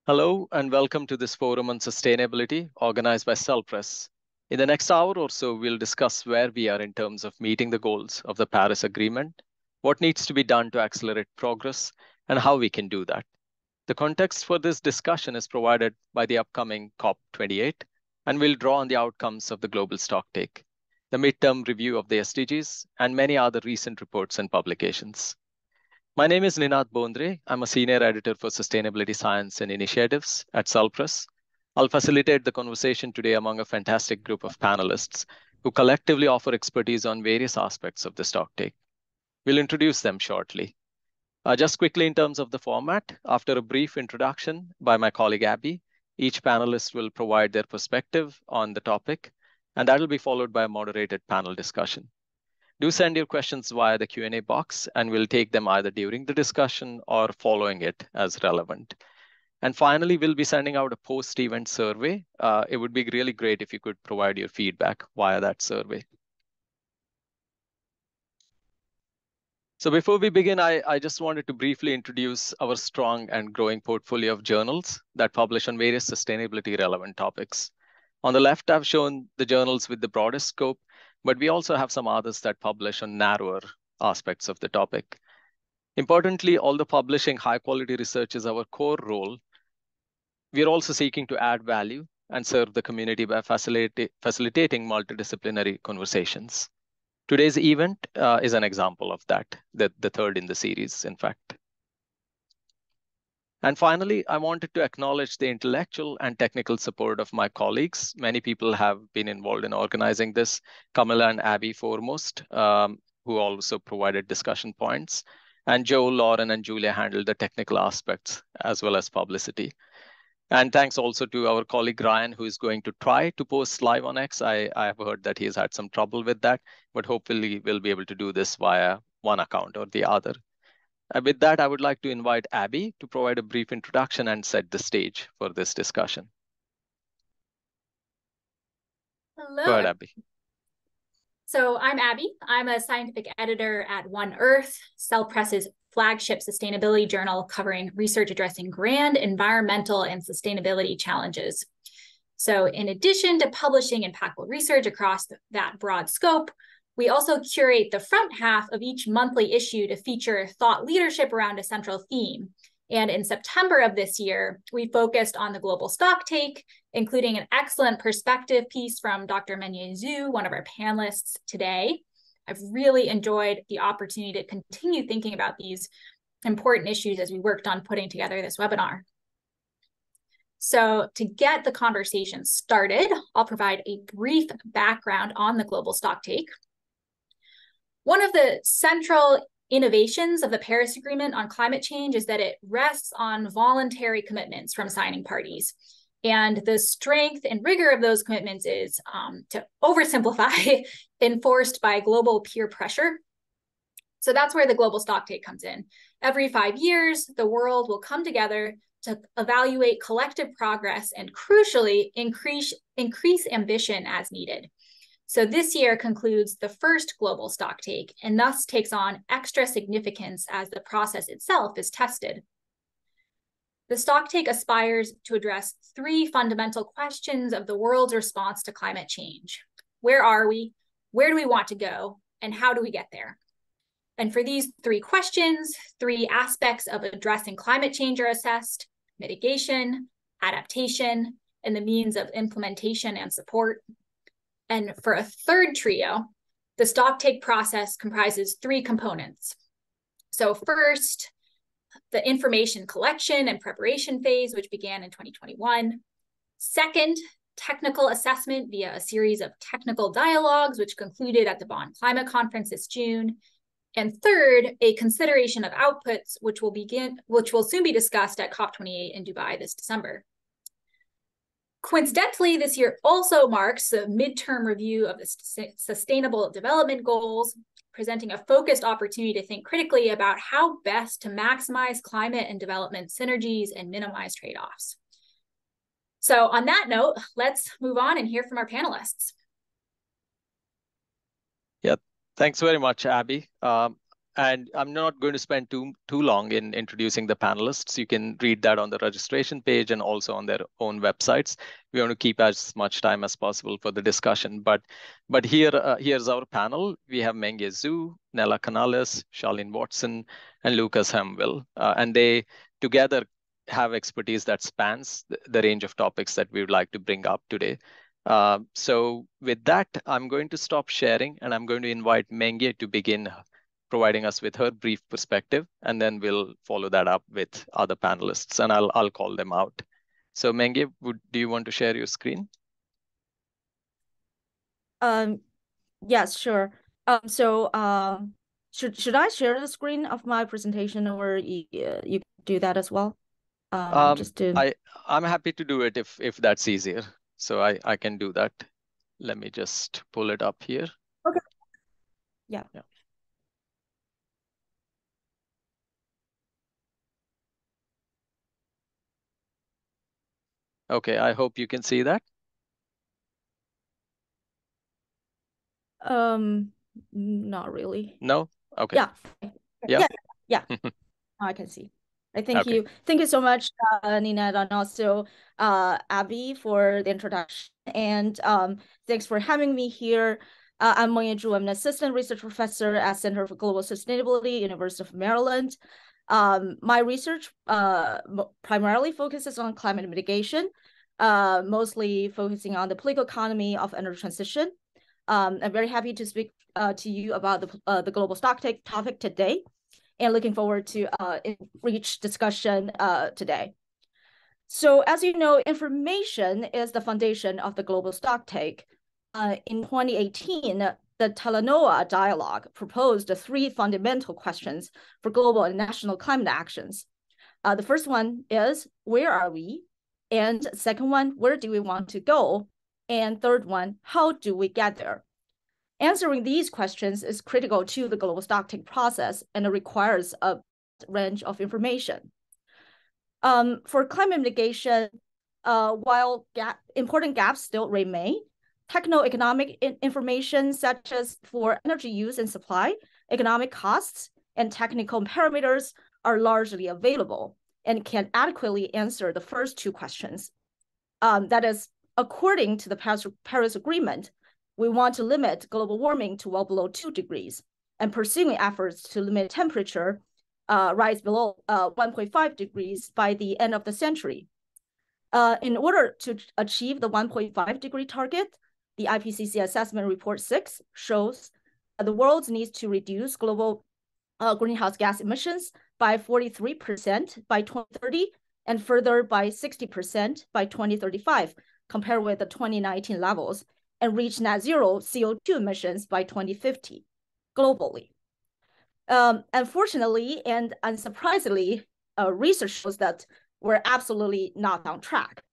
Hello and welcome to this forum on sustainability organized by CELPRESS. In the next hour or so, we'll discuss where we are in terms of meeting the goals of the Paris Agreement, what needs to be done to accelerate progress, and how we can do that. The context for this discussion is provided by the upcoming COP28, and we'll draw on the outcomes of the global stocktake, the midterm review of the SDGs, and many other recent reports and publications. My name is Ninad Bondre. I'm a senior editor for sustainability science and initiatives at CELPRESS. I'll facilitate the conversation today among a fantastic group of panelists who collectively offer expertise on various aspects of the stocktake. We'll introduce them shortly. Just quickly in terms of the format, after a brief introduction by my colleague Abby, each panelist will provide their perspective on the topic, and that will be followed by a moderated panel discussion. Do send your questions via the Q&A box, and we'll take them either during the discussion or following it as relevant. And finally, we'll be sending out a post-event survey. It would be really great if you could provide your feedback via that survey. So before we begin, I just wanted to briefly introduce our strong and growing portfolio of journals that publish on various sustainability relevant topics. On the left, I've shown the journals with the broadest scope, but we also have some others that publish on narrower aspects of the topic. Importantly, although publishing high quality research is our core role, we are also seeking to add value and serve the community by facilitating multidisciplinary conversations. Today's event is an example of that, the third in the series, in fact. And finally, I wanted to acknowledge the intellectual and technical support of my colleagues. Many people have been involved in organizing this, Camilla and Abby foremost, who also provided discussion points. And Joe, Lauren, and Julia handled the technical aspects as well as publicity. And thanks also to our colleague Ryan, who is going to try to post live on X. I have heard that he has had some trouble with that, but hopefully we'll be able to do this via one account or the other. With that, I would like to invite Abby to provide a brief introduction and set the stage for this discussion. Hello. Go ahead, Abby. So I'm Abby. I'm a scientific editor at One Earth, CELPRESS's flagship sustainability journal covering research addressing grand environmental and sustainability challenges. So in addition to publishing impactful research across that broad scope, we also curate the front half of each monthly issue to feature thought leadership around a central theme. And in September of this year, we focused on the global stocktake, including an excellent perspective piece from Dr. Mengye Zhu, one of our panelists today. I've really enjoyed the opportunity to continue thinking about these important issues as we worked on putting together this webinar. So to get the conversation started, I'll provide a brief background on the global stocktake. One of the central innovations of the Paris Agreement on climate change is that it rests on voluntary commitments from signing parties. And the strength and rigor of those commitments is, to oversimplify, enforced by global peer pressure. So that's where the global stocktake comes in. Every 5 years, the world will come together to evaluate collective progress and, crucially, increase ambition as needed. So this year concludes the first global stocktake and thus takes on extra significance as the process itself is tested. The stocktake aspires to address 3 fundamental questions of the world's response to climate change. Where are we? Where do we want to go? And how do we get there? And for these 3 questions, 3 aspects of addressing climate change are assessed: mitigation, adaptation, and the means of implementation and support. And for a third trio, the stocktake process comprises 3 components. So first, the information collection and preparation phase, which began in 2021. Second, technical assessment via a series of technical dialogues, which concluded at the Bonn Climate Conference this June. And third, a consideration of outputs, which will soon be discussed at COP28 in Dubai this December. Coincidentally, this year also marks the midterm review of the Sustainable Development Goals, presenting a focused opportunity to think critically about how best to maximize climate and development synergies and minimize trade-offs. So on that note, let's move on and hear from our panelists. Yeah, thanks very much, Abby. And I'm not going to spend too long in introducing the panelists. You can read that on the registration page and also on their own websites. We want to keep as much time as possible for the discussion. But here's our panel. We have Mengye Zhu, Nella Canales, Charlene Watson, and Lukas Hermwille. And they together have expertise that spans the range of topics that we would like to bring up today. So with that, I'm going to stop sharing and I'm going to invite Mengye to begin providing us with her brief perspective, and then we'll follow that up with other panelists, and I'll call them out. So Mengye, do you want to share your screen? Yes, sure. Should I share the screen of my presentation, or you do that as well? I'm happy to do it if that's easier. So I can do that. Let me just pull it up here. Okay. Yeah. Okay, I hope you can see that. Not really. No? Okay. Yeah. I can see. Thank you so much, Ninad, and also Abby for the introduction. And thanks for having me here. I'm Mengye Zhu. I'm an assistant research professor at Center for Global Sustainability, University of Maryland. My research primarily focuses on climate mitigation, mostly focusing on the political economy of energy transition. I'm very happy to speak to you about the global stocktake topic today, and looking forward to rich discussion today. So as you know, information is the foundation of the global stocktake. In 2018, the Talanoa Dialogue proposed 3 fundamental questions for global and national climate actions. The first one is, where are we? And second one, where do we want to go? And third one, how do we get there? Answering these questions is critical to the global stocktake process, and it requires a range of information. For climate mitigation, while important gaps still remain, techno-economic information such as for energy use and supply, economic costs, and technical parameters are largely available and can adequately answer the first 2 questions. That is, according to the Paris Agreement, we want to limit global warming to well below 2 degrees and pursuing efforts to limit temperature rise below 1.5 degrees by the end of the century. In order to achieve the 1.5 degree target, the IPCC Assessment Report 6 shows the world needs to reduce global greenhouse gas emissions by 43% by 2030 and further by 60% by 2035, compared with the 2019 levels, and reach net zero CO2 emissions by 2050 globally. Unfortunately and unsurprisingly, research shows that we're absolutely not on track.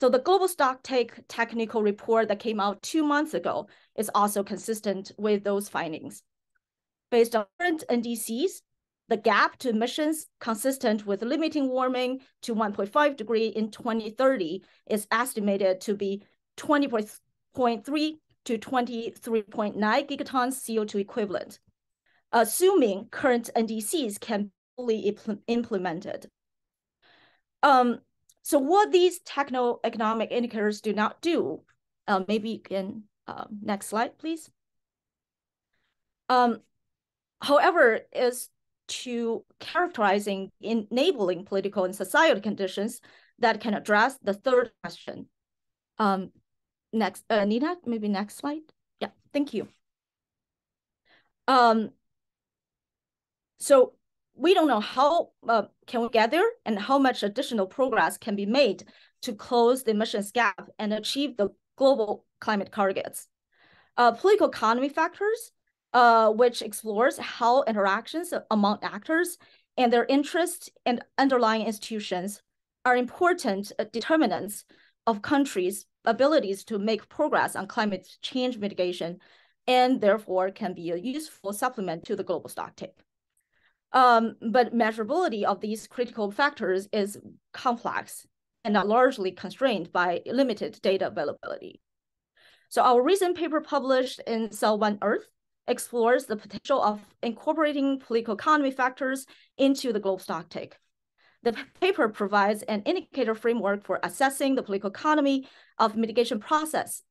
So the Global Stocktake Technical Report that came out 2 months ago is also consistent with those findings. Based on current NDCs, the gap to emissions consistent with limiting warming to 1.5 degree in 2030 is estimated to be 20.3 to 23.9 gigatons CO2 equivalent, assuming current NDCs can be fully implemented. So what these techno-economic indicators do not do, maybe you can, next slide, please. However, is to characterizing enabling political and societal conditions that can address the third question. Next, Nina, maybe next slide. Yeah, thank you. So we don't know how can we get there and how much additional progress can be made to close the emissions gap and achieve the global climate targets. Political economy factors, which explores how interactions among actors and their interests and underlying institutions are important determinants of countries' abilities to make progress on climate change mitigation, and therefore can be a useful supplement to the global stocktake. But measurability of these critical factors is complex and are largely constrained by limited data availability. So our recent paper published in Cell One Earth explores the potential of incorporating political economy factors into the global stocktake. The paper provides an indicator framework for assessing the political economy of mitigation process.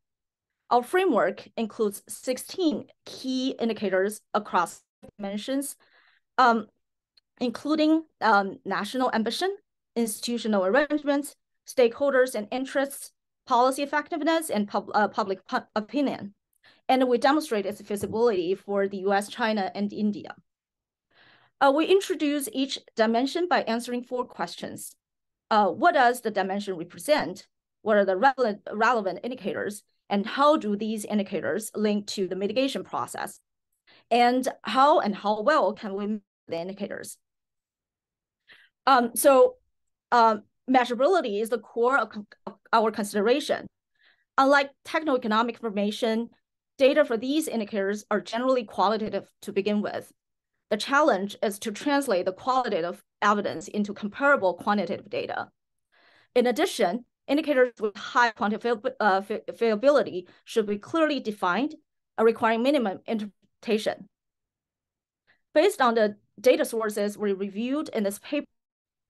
Our framework includes 16 key indicators across dimensions, including national ambition, institutional arrangements, stakeholders and interests, policy effectiveness, and public opinion. And we demonstrate its feasibility for the US, China, and India. We introduce each dimension by answering 4 questions. What does the dimension represent? What are the relevant indicators? And how do these indicators link to the mitigation process? And how well can we measure the indicators? Measurability is the core of our consideration. Unlike techno-economic information, data for these indicators are generally qualitative to begin with. The challenge is to translate the qualitative evidence into comparable quantitative data. In addition, indicators with high quantifiability should be clearly defined, requiring minimum interpretation. Based on the data sources we reviewed in this paper,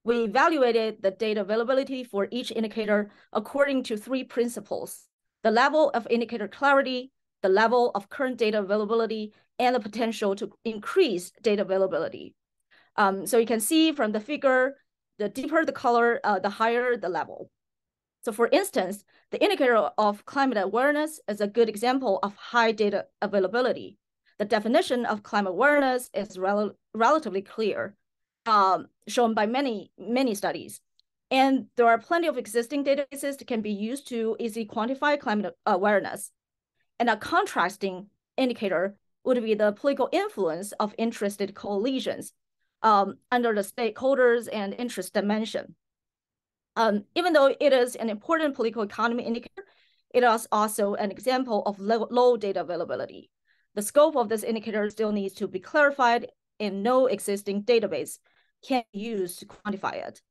we evaluated the data availability for each indicator according to 3 principles: the level of indicator clarity, the level of current data availability, and the potential to increase data availability. So you can see from the figure, the deeper the color, the higher the level. So for instance, the indicator of climate awareness is a good example of high data availability. The definition of climate awareness is relatively clear, shown by many studies. And there are plenty of existing databases that can be used to easily quantify climate awareness. And a contrasting indicator would be the political influence of interested coalitions under the stakeholders and interest dimension. Even though it is an important political economy indicator, it is also an example of low data availability. The scope of this indicator still needs to be clarified, and no existing database can be used to quantify it.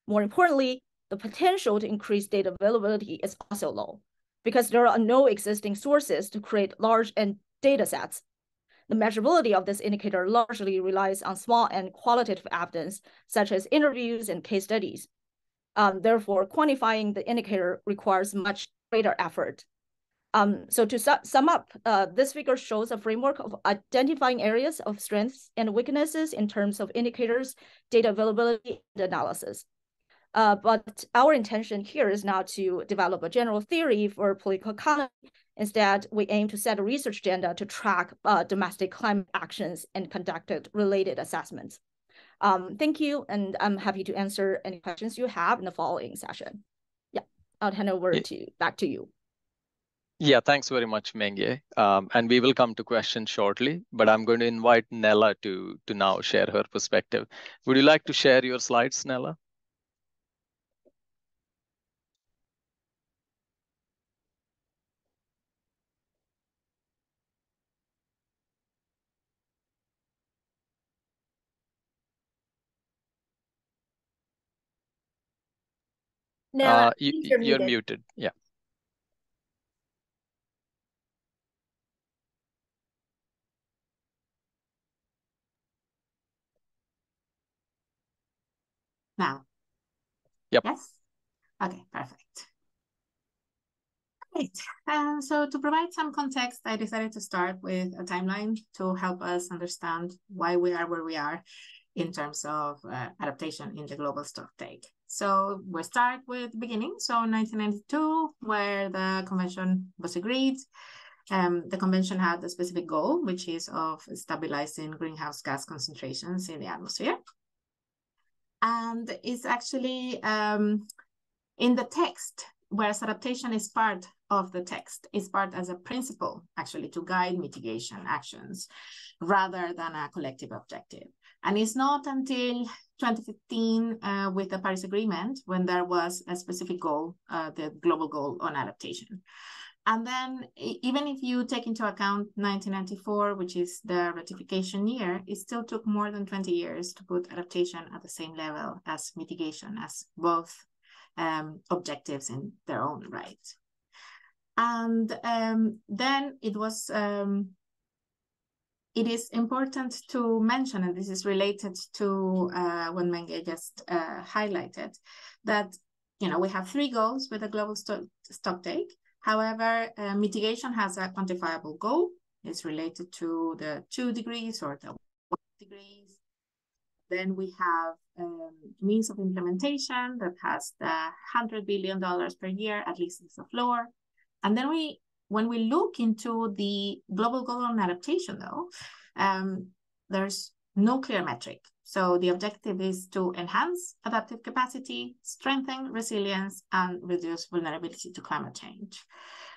More importantly, the potential to increase data availability is also low because there are no existing sources to create large data sets. The measurability of this indicator largely relies on small and qualitative evidence, such as interviews and case studies. Therefore, quantifying the indicator requires much greater effort. So to sum up, this figure shows a framework of identifying areas of strengths and weaknesses in terms of indicators, data availability, and analysis. But our intention here is not to develop a general theory for political economy. Instead, we aim to set a research agenda to track domestic climate actions and conduct related assessments. Thank you, and I'm happy to answer any questions you have in the following session. Yeah, I'll hand over back to you. Yeah, thanks very much, Mengye. And we will come to questions shortly, but I'm going to invite Nella to now share her perspective. Would you like to share your slides, Nella? Nella, you're muted. Yeah. Now. Yep. Yes? Okay, perfect. Great. So to provide some context, I decided to start with a timeline to help us understand why we are where we are in terms of adaptation in the global stocktake. So we start with the beginning. So 1992, where the convention was agreed. The convention had a specific goal, which is of stabilizing greenhouse gas concentrations in the atmosphere. And it's actually in the text, whereas adaptation is part of the text, is part as a principle, actually, to guide mitigation actions rather than a collective objective. And it's not until 2015 with the Paris Agreement when there was a specific goal, the global goal on adaptation. And then even if you take into account 1994, which is the ratification year, it still took more than 20 years to put adaptation at the same level as mitigation, as both objectives in their own right. And then it was it is important to mention, and this is related to what Mengye just highlighted, that we have 3 goals with a global stocktake. However, mitigation has a quantifiable goal. It's related to the 2 degrees or the 1 degrees. Then we have means of implementation that has the $100 billion per year, at least as a floor. And then when we look into the global goal on adaptation, though, there's no clear metric. So the objective is to enhance adaptive capacity, strengthen resilience, and reduce vulnerability to climate change.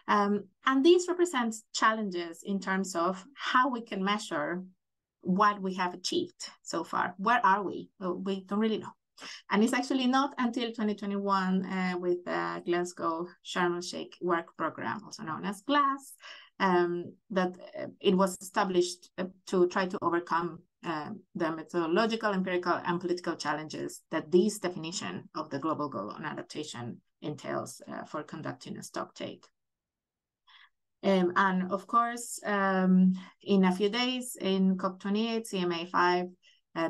And these represent challenges in terms of how we can measure what we have achieved so far. Where are we? Well, we don't really know. And it's actually not until 2021 with the Glasgow Sharm el-Sheikh work program, also known as GLASS, that it was established to try to overcome the methodological, empirical, and political challenges that this definition of the global goal on adaptation entails for conducting a stocktake. And of course, in a few days in COP28, CMA5,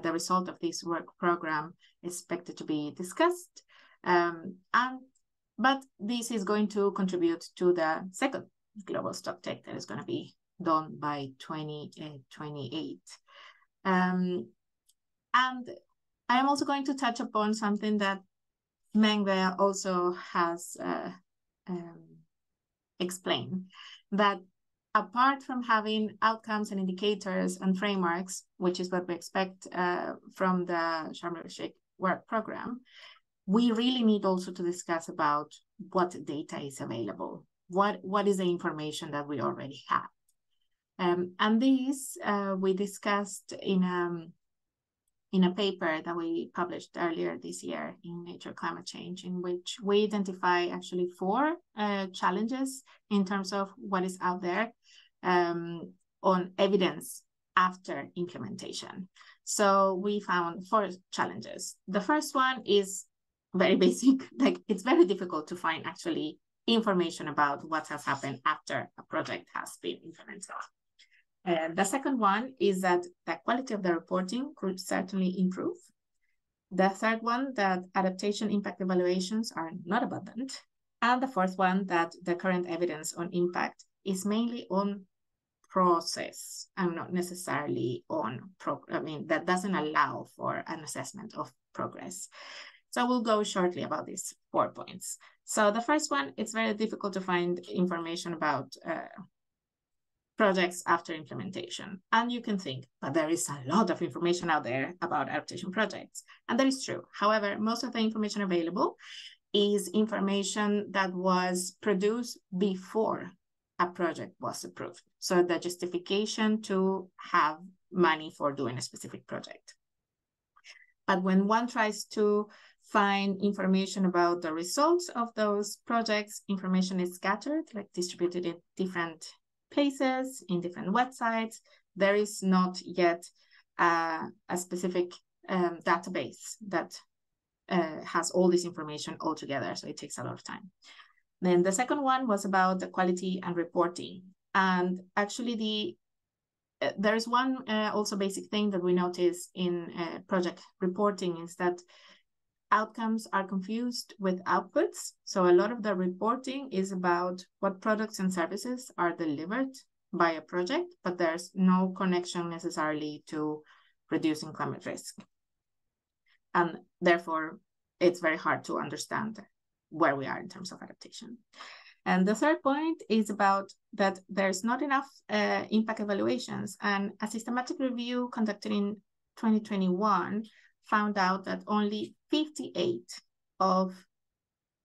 the result of this work program is expected to be discussed. But this is going to contribute to the second global stocktake that is going to be done by 2028. And I am also going to touch upon something that Mengye also has explained, that apart from having outcomes and indicators and frameworks, which is what we expect from the Sharm el-Sheikh work program, we really need also to discuss about what data is available. What is the information that we already have? And this we discussed in a paper that we published earlier this year in Nature Climate Change, in which we identify actually 4 challenges in terms of what is out there on evidence after implementation. So we found 4 challenges. The first one is very basic, like it's very difficult to find actually information about what has happened after a project has been implemented. The second one is that the quality of the reporting could certainly improve. The third one, that adaptation impact evaluations are not abundant. And the fourth one, that the current evidence on impact is mainly on process and not necessarily on that doesn't allow for an assessment of progress. So we'll go shortly about these 4 points. So the first one, it's very difficult to find information about projects after implementation. And you can think, but there is a lot of information out there about adaptation projects. And that is true. However, most of the information available is information that was produced before a project was approved. So the justification to have money for doing a specific project. But when one tries to find information about the results of those projects, information is scattered, like distributed in different places, in different websites. There is not yet a specific database that has all this information all together, so it takes a lot of time. Then the second one was about the quality and reporting. And actually there's one also basic thing that we notice in project reporting is that outcomes are confused with outputs. So a lot of the reporting is about what products and services are delivered by a project, but there's no connection necessarily to reducing climate risk. And therefore, it's very hard to understand where we are in terms of adaptation. And the third point is about that there's not enough impact evaluations. And a systematic review conducted in 2021 found out that only 58 of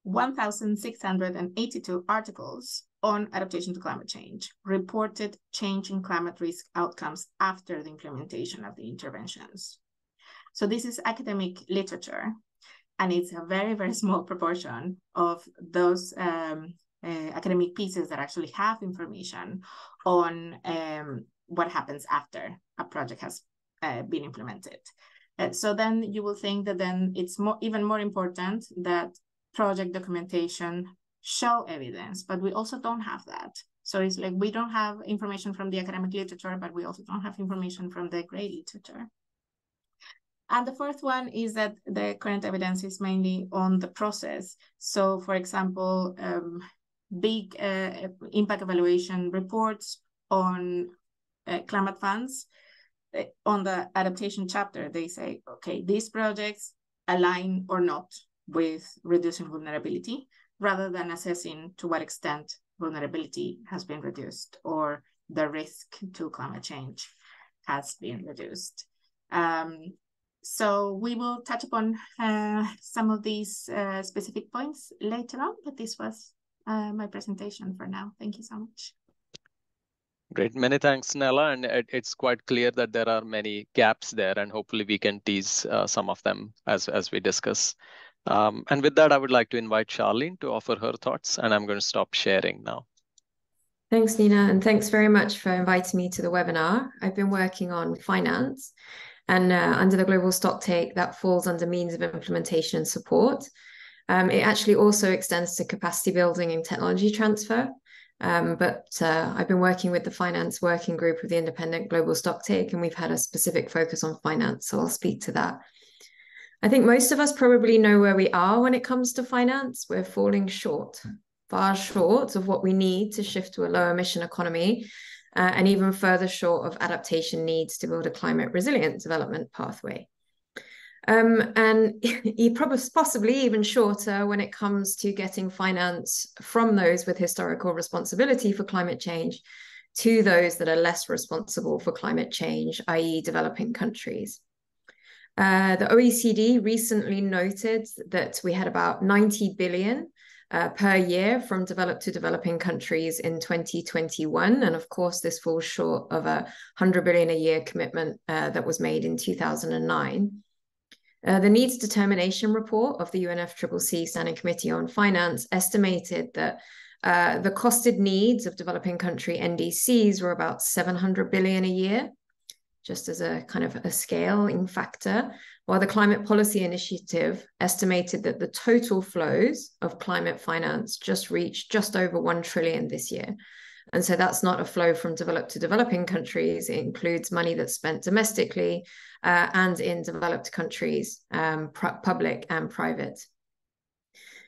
1,682 articles on adaptation to climate change reported change in climate risk outcomes after the implementation of the interventions. So this is academic literature, and it's a very, very small proportion of those academic pieces that actually have information on what happens after a project has been implemented. So then you will think that then it's even more important that project documentation show evidence, but we also don't have that. So it's like we don't have information from the academic literature, but we also don't have information from the gray literature. And the fourth one is that the current evidence is mainly on the process. So, for example, big impact evaluation reports on climate funds. On the adaptation chapter, they say, okay, these projects align or not with reducing vulnerability, rather than assessing to what extent vulnerability has been reduced or the risk to climate change has been reduced. So we will touch upon some of these specific points later on, but this was my presentation for now. Thank you so much. Great. Many thanks, Nella. And it's quite clear that there are many gaps there, and hopefully we can tease some of them as we discuss. And with that, I would like to invite Charlene to offer her thoughts, and I'm going to stop sharing now. Thanks, Nina, and thanks very much for inviting me to the webinar. I've been working on finance, and under the global stocktake, that falls under means of implementation and support. It actually also extends to capacity building and technology transfer. But I've been working with the finance working group of the independent global stocktake, and we've had a specific focus on finance, so I'll speak to that. I think most of us probably know where we are when it comes to finance. We're falling short, far short of what we need to shift to a low emission economy, and even further short of adaptation needs to build a climate resilient development pathway. And possibly even shorter when it comes to getting finance from those with historical responsibility for climate change to those that are less responsible for climate change, i.e. developing countries. The OECD recently noted that we had about 90 billion per year from developed to developing countries in 2021. And of course, this falls short of a 100 billion a year commitment that was made in 2009. The Needs Determination Report of the UNFCCC Standing Committee on Finance estimated that the costed needs of developing country NDCs were about 700 billion a year, just as a kind of a scaling factor, while the Climate Policy Initiative estimated that the total flows of climate finance just reached just over 1 trillion this year. And so that's not a flow from developed to developing countries. It includes money that's spent domestically and in developed countries, public and private.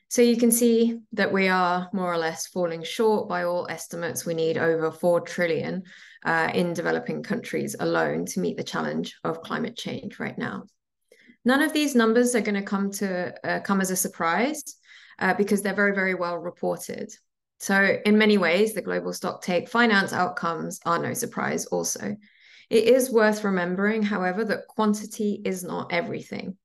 So you can see that we are more or less falling short. By all estimates. We need over 4 trillion in developing countries alone to meet the challenge of climate change right now. None of these numbers are going to come as a surprise because they're very, very well reported. So in many ways, the global stocktake finance outcomes are no surprise also. It is worth remembering, however, that quantity is not everything.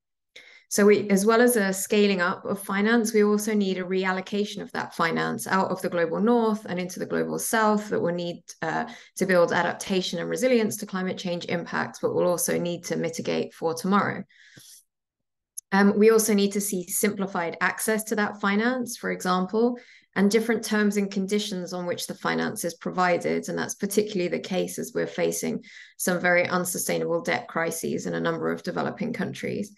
So as well as a scaling up of finance, we also need a reallocation of that finance out of the global north and into the global south that will need to build adaptation and resilience to climate change impacts, but will also need to mitigate for tomorrow. We also need to see simplified access to that finance, for example, and different terms and conditions on which the finance is provided. And that's particularly the case as we're facing some very unsustainable debt crises in a number of developing countries.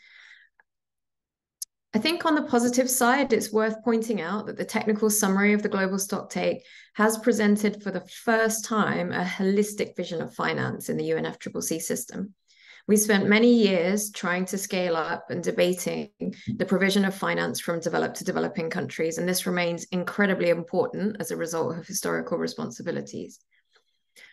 I think on the positive side, it's worth pointing out that the technical summary of the global stocktake has presented for the first time a holistic vision of finance in the UNFCCC system. We spent many years trying to scale up and debating the provision of finance from developed to developing countries, and this remains incredibly important as a result of historical responsibilities.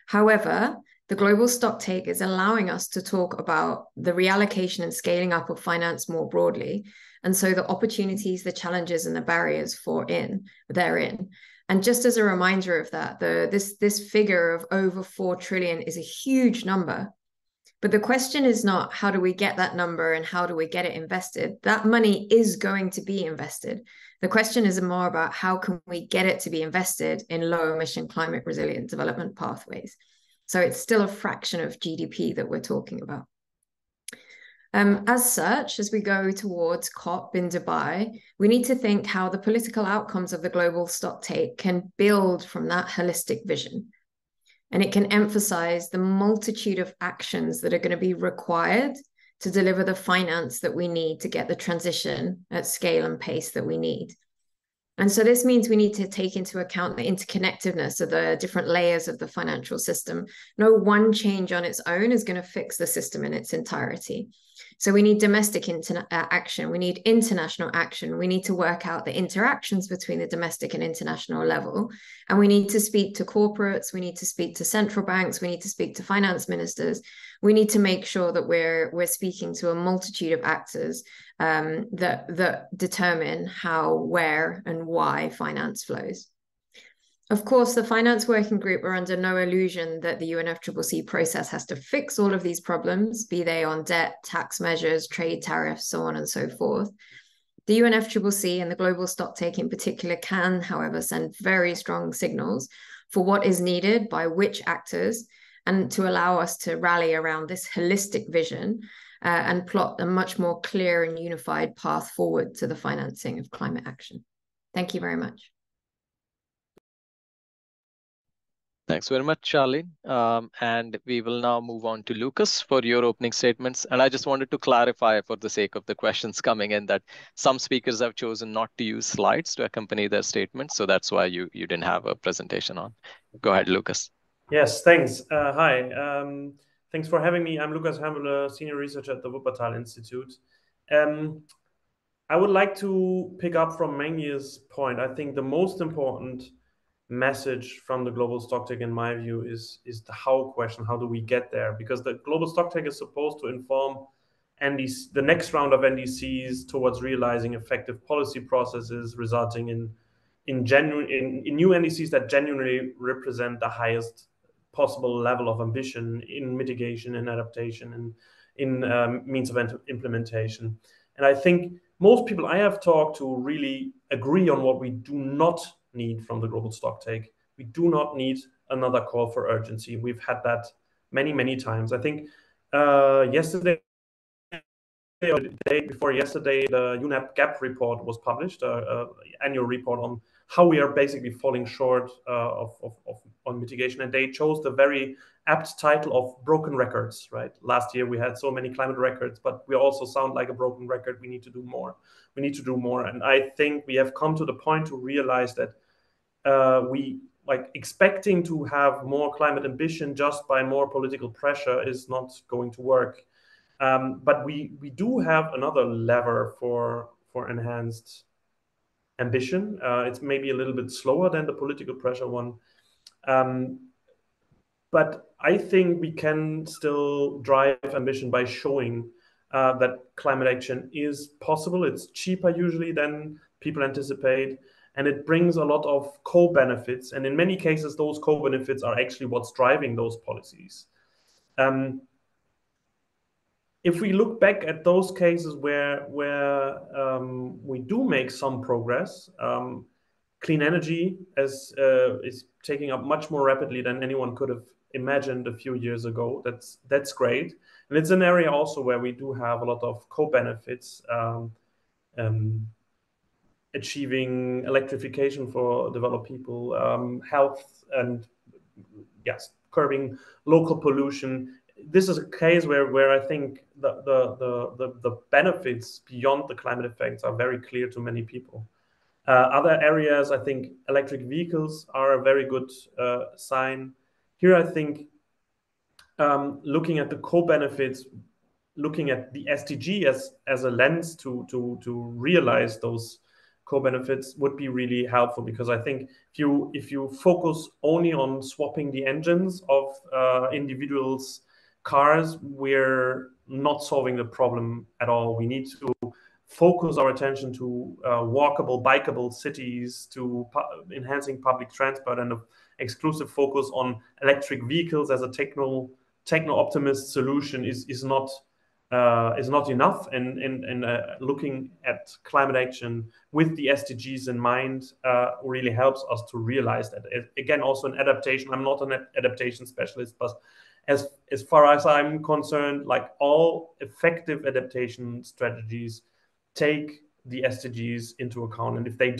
However, the global stocktake is allowing us to talk about the reallocation and scaling up of finance more broadly, and so the opportunities, the challenges, and the barriers therein. And just as a reminder of that, this figure of over 4 trillion is a huge number. But the question is not how do we get that number and how do we get it invested? That money is going to be invested. The question is more about how can we get it to be invested in low emission climate resilient development pathways. So it's still a fraction of GDP that we're talking about. As such, as we go towards COP in Dubai, we need to think how the political outcomes of the global stocktake can build from that holistic vision. And it can emphasize the multitude of actions that are going to be required to deliver the finance that we need to get the transition at scale and pace that we need. And so this means we need to take into account the interconnectedness of the different layers of the financial system. No one change on its own is going to fix the system in its entirety. So we need domestic action. We need international action. We need to work out the interactions between the domestic and international level. And we need to speak to corporates. We need to speak to central banks. We need to speak to finance ministers. We need to make sure that we're speaking to a multitude of actors that determine how, where, and why finance flows. Of course, the finance working group are under no illusion that the UNFCCC process has to fix all of these problems, be they on debt, tax measures, trade tariffs, so on and so forth. The UNFCCC and the global stocktake in particular can, however, send very strong signals for what is needed by which actors, and to allow us to rally around this holistic vision and plot a much more clear and unified path forward to the financing of climate action. Thank you very much. Thanks very much, Charlene. And we will now move on to Lukas for your opening statements. And I just wanted to clarify, for the sake of the questions coming in, that some speakers have chosen not to use slides to accompany their statements. So that's why you didn't have a presentation on. Go ahead, Lukas. Yes, thanks. Hi. Thanks for having me. I'm Lukas Hermwille, Senior Researcher at the Wuppertal Institute. I would like to pick up from Mengye's point. I think the most important message from the global stocktake, in my view, is the how question. How do we get there? Because the global stocktake is supposed to inform NDC, the next round of NDCs, towards realizing effective policy processes resulting in new NDCs that genuinely represent the highest possible level of ambition in mitigation and adaptation and in means of implementation. And I think most people I have talked to really agree on what we do not need from the global stocktake. We do not need another call for urgency. We've had that many, many times. I think yesterday, or the day before yesterday, the UNEP GAP report was published, annual report on how we are basically falling short on mitigation. And they chose the very apt title of broken records, right? Last year we had so many climate records, but we also sound like a broken record. We need to do more. We need to do more. And I think we have come to the point to realize that expecting to have more climate ambition just by more political pressure is not going to work. But we do have another lever for enhanced ambition. It's maybe a little bit slower than the political pressure one. But I think we can still drive ambition by showing that climate action is possible. It's cheaper usually than people anticipate, and it brings a lot of co-benefits. And in many cases, those co-benefits are actually what's driving those policies. If we look back at those cases where we do make some progress, clean energy is taking up much more rapidly than anyone could have imagined a few years ago. That's great, and it's an area also where we do have a lot of co-benefits, achieving electrification for developed people, health, and yes, curbing local pollution. This is a case where I think the benefits beyond the climate effects are very clear to many people. Other areas, I think electric vehicles are a very good sign. Here, I think looking at the co-benefits, looking at the SDG as a lens to realize those co-benefits would be really helpful, because I think if you focus only on swapping the engines of individuals' cars, we're not solving the problem at all. We need to focus our attention to walkable, bikeable cities, to enhancing public transport, and an exclusive focus on electric vehicles as a techno-optimist solution is not enough. And looking at climate action with the SDGs in mind really helps us to realize that. Again, also an adaptation. I'm not an adaptation specialist, but as far as I'm concerned, like all effective adaptation strategies take the SDGs into account. And if they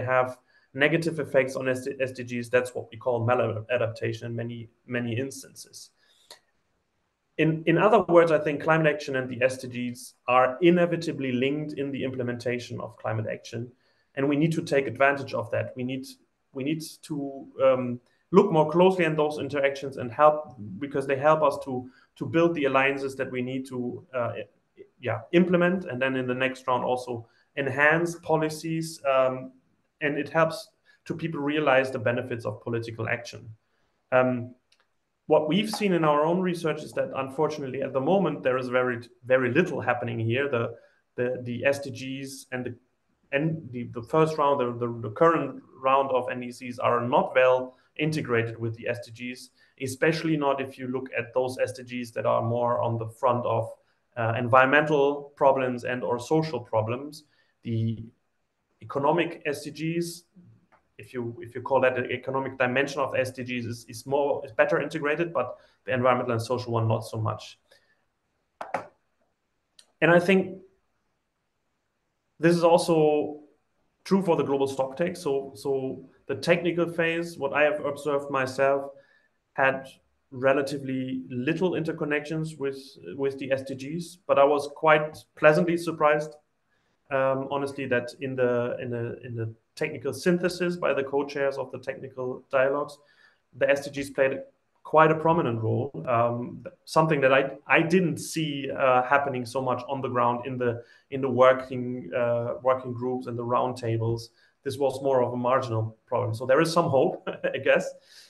have negative effects on SDGs, that's what we call maladaptation in many instances. In other words, I think climate action and the SDGs are inevitably linked in the implementation of climate action. and we need to take advantage of that. We need to look more closely at those interactions and help, because they help us to build the alliances that we need to implement, and then in the next round also enhance policies, and it helps to people realize the benefits of political action. What we've seen in our own research is that unfortunately at the moment there is very little happening here. The SDGs and the first round, the current round of NDCs are not well integrated with the SDGs, especially not if you look at those SDGs that are more on the front of environmental problems and or social problems. The economic SDGs, if you call that the economic dimension of SDGs, is better integrated, but the environmental and social one not so much. And I think this is also true for the global stocktake. So the technical phase, what I have observed myself, had relatively little interconnections with the SDGs, but I was quite pleasantly surprised, honestly, that in the technical synthesis by the co-chairs of the technical dialogues, the SDGs played quite a prominent role. Something that I didn't see happening so much on the ground in the working groups and the roundtables. This was more of a marginal problem. So there is some hope, I guess.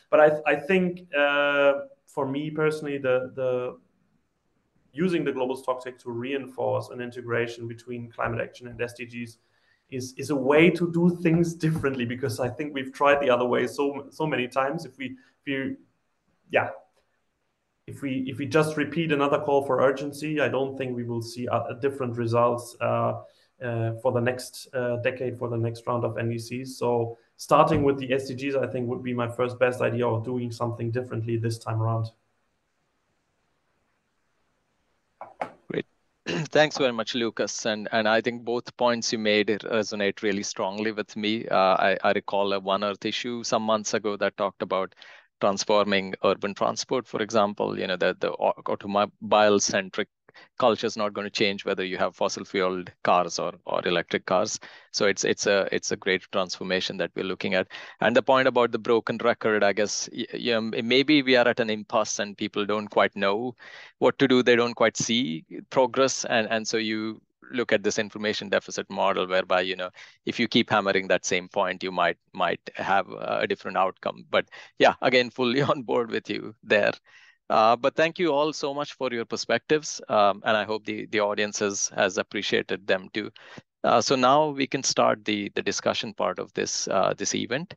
But I think for me personally, the using the global stocktake to reinforce an integration between climate action and SDGs is a way to do things differently, because I think we've tried the other way so many times. If we just repeat another call for urgency, I don't think we will see different results for the next decade, for the next round of NDCs. So starting with the SDGs, I think, would be my first best idea of doing something differently this time around. Great. Thanks very much, Lukas. And I think both points you made resonate really strongly with me. I recall a One Earth issue some months ago that talked about transforming urban transport, for example. You know, the automobile-centric culture is not going to change whether you have fossil-fueled cars or electric cars. So it's a great transformation that we're looking at. And the point about the broken record, I guess, maybe we are at an impasse and people don't quite know what to do. They don't quite see progress, and so you look at this information deficit model whereby, you know, if you keep hammering that same point, you might have a different outcome. But yeah, again, fully on board with you there. But thank you all so much for your perspectives, and I hope the audience has appreciated them too. So now we can start the discussion part of this event.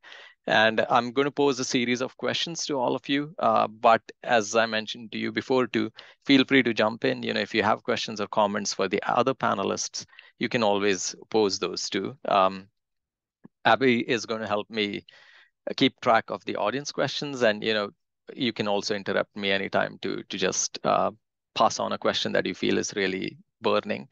And I'm going to pose a series of questions to all of you. But as I mentioned to you before, feel free to jump in. You know, if you have questions or comments for the other panelists, you can always pose those too. Abby is going to help me keep track of the audience questions, and you know, you can also interrupt me anytime to just pass on a question that you feel is really burning.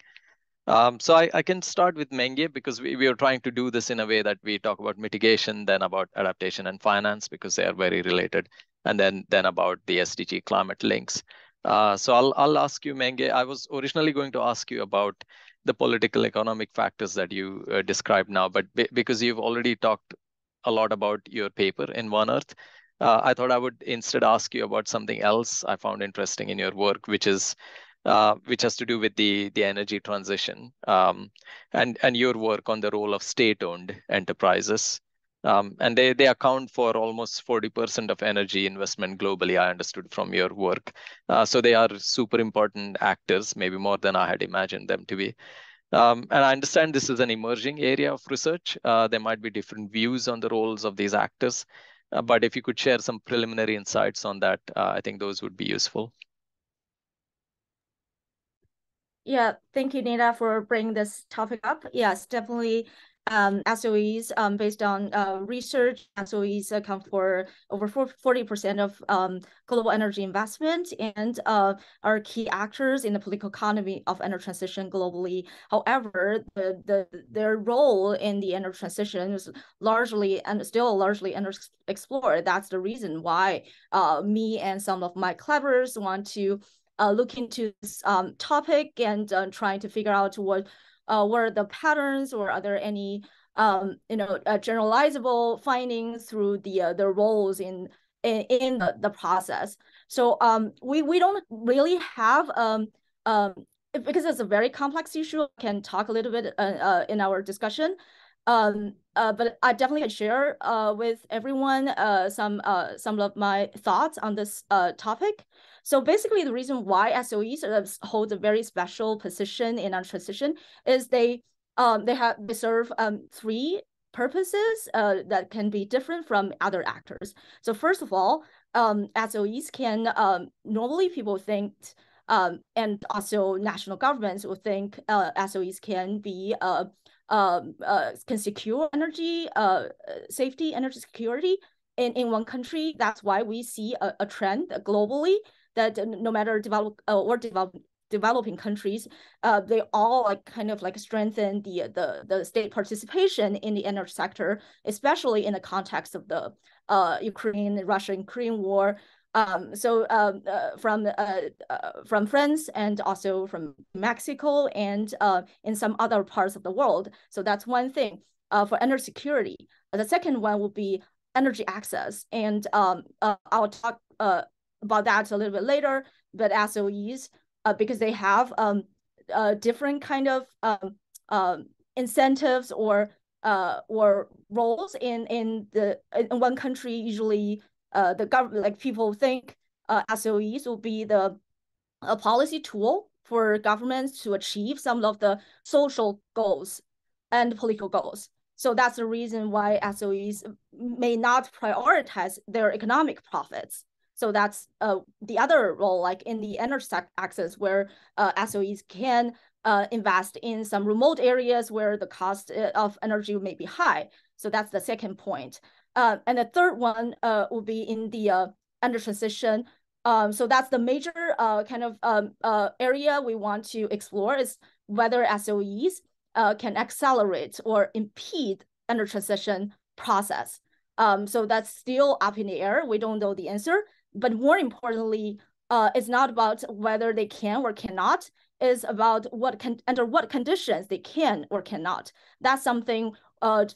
So I can start with Mengye, because we are trying to do this in a way that we talk about mitigation, then about adaptation and finance, because they are very related, and then about the SDG climate links. So I'll ask you, Mengye. I was originally going to ask you about the political economic factors that you described now, but because you've already talked a lot about your paper in One Earth, I thought I would instead ask you about something else I found interesting in your work, which has to do with the energy transition, and your work on the role of state-owned enterprises. And they account for almost 40% of energy investment globally, I understood from your work. So they are super important actors, maybe more than I had imagined them to be. And I understand this is an emerging area of research. There might be different views on the roles of these actors. But if you could share some preliminary insights on that, I think those would be useful. Yeah, thank you, Nina, for bringing this topic up. Yes, definitely. SOEs, based on research, SOEs account for over 40% of global energy investment and are key actors in the political economy of energy transition globally. However, their role in the energy transition is largely and still largely underexplored. That's the reason why me and some of my collaborators want to look into this topic and trying to figure out what are the patterns, or are there any generalizable findings through the roles in the process. So we don't really have because it's a very complex issue. I can talk a little bit in our discussion. But I definitely can share with everyone some of my thoughts on this topic. So basically, the reason why SOEs hold a very special position in our transition is they serve three purposes that can be different from other actors. So first of all, SOEs can normally people think and also national governments will think SOEs can be can secure energy safety, energy security in one country. That's why we see a trend globally that no matter developing countries, they all kind of strengthen the state participation in the energy sector, especially in the context of the Russia-Ukraine war. From France and also from Mexico and in some other parts of the world. So that's one thing for energy security. The second one will be energy access. And I'll talk about that a little bit later, but SOEs, because they have different kind of incentives or roles in one country. Usually the government, people think SOEs will be a policy tool for governments to achieve some of the social goals and political goals. So that's the reason why SOEs may not prioritize their economic profits. So that's the other role, like in the energy access, where SOEs can invest in some remote areas where the cost of energy may be high. So that's the second point. And the third one will be in the energy transition. So that's the major kind of area we want to explore, is whether SOEs can accelerate or impede energy transition process. So that's still up in the air. We don't know the answer. But more importantly, it's not about whether they can or cannot. It's about under what conditions they can or cannot. That's something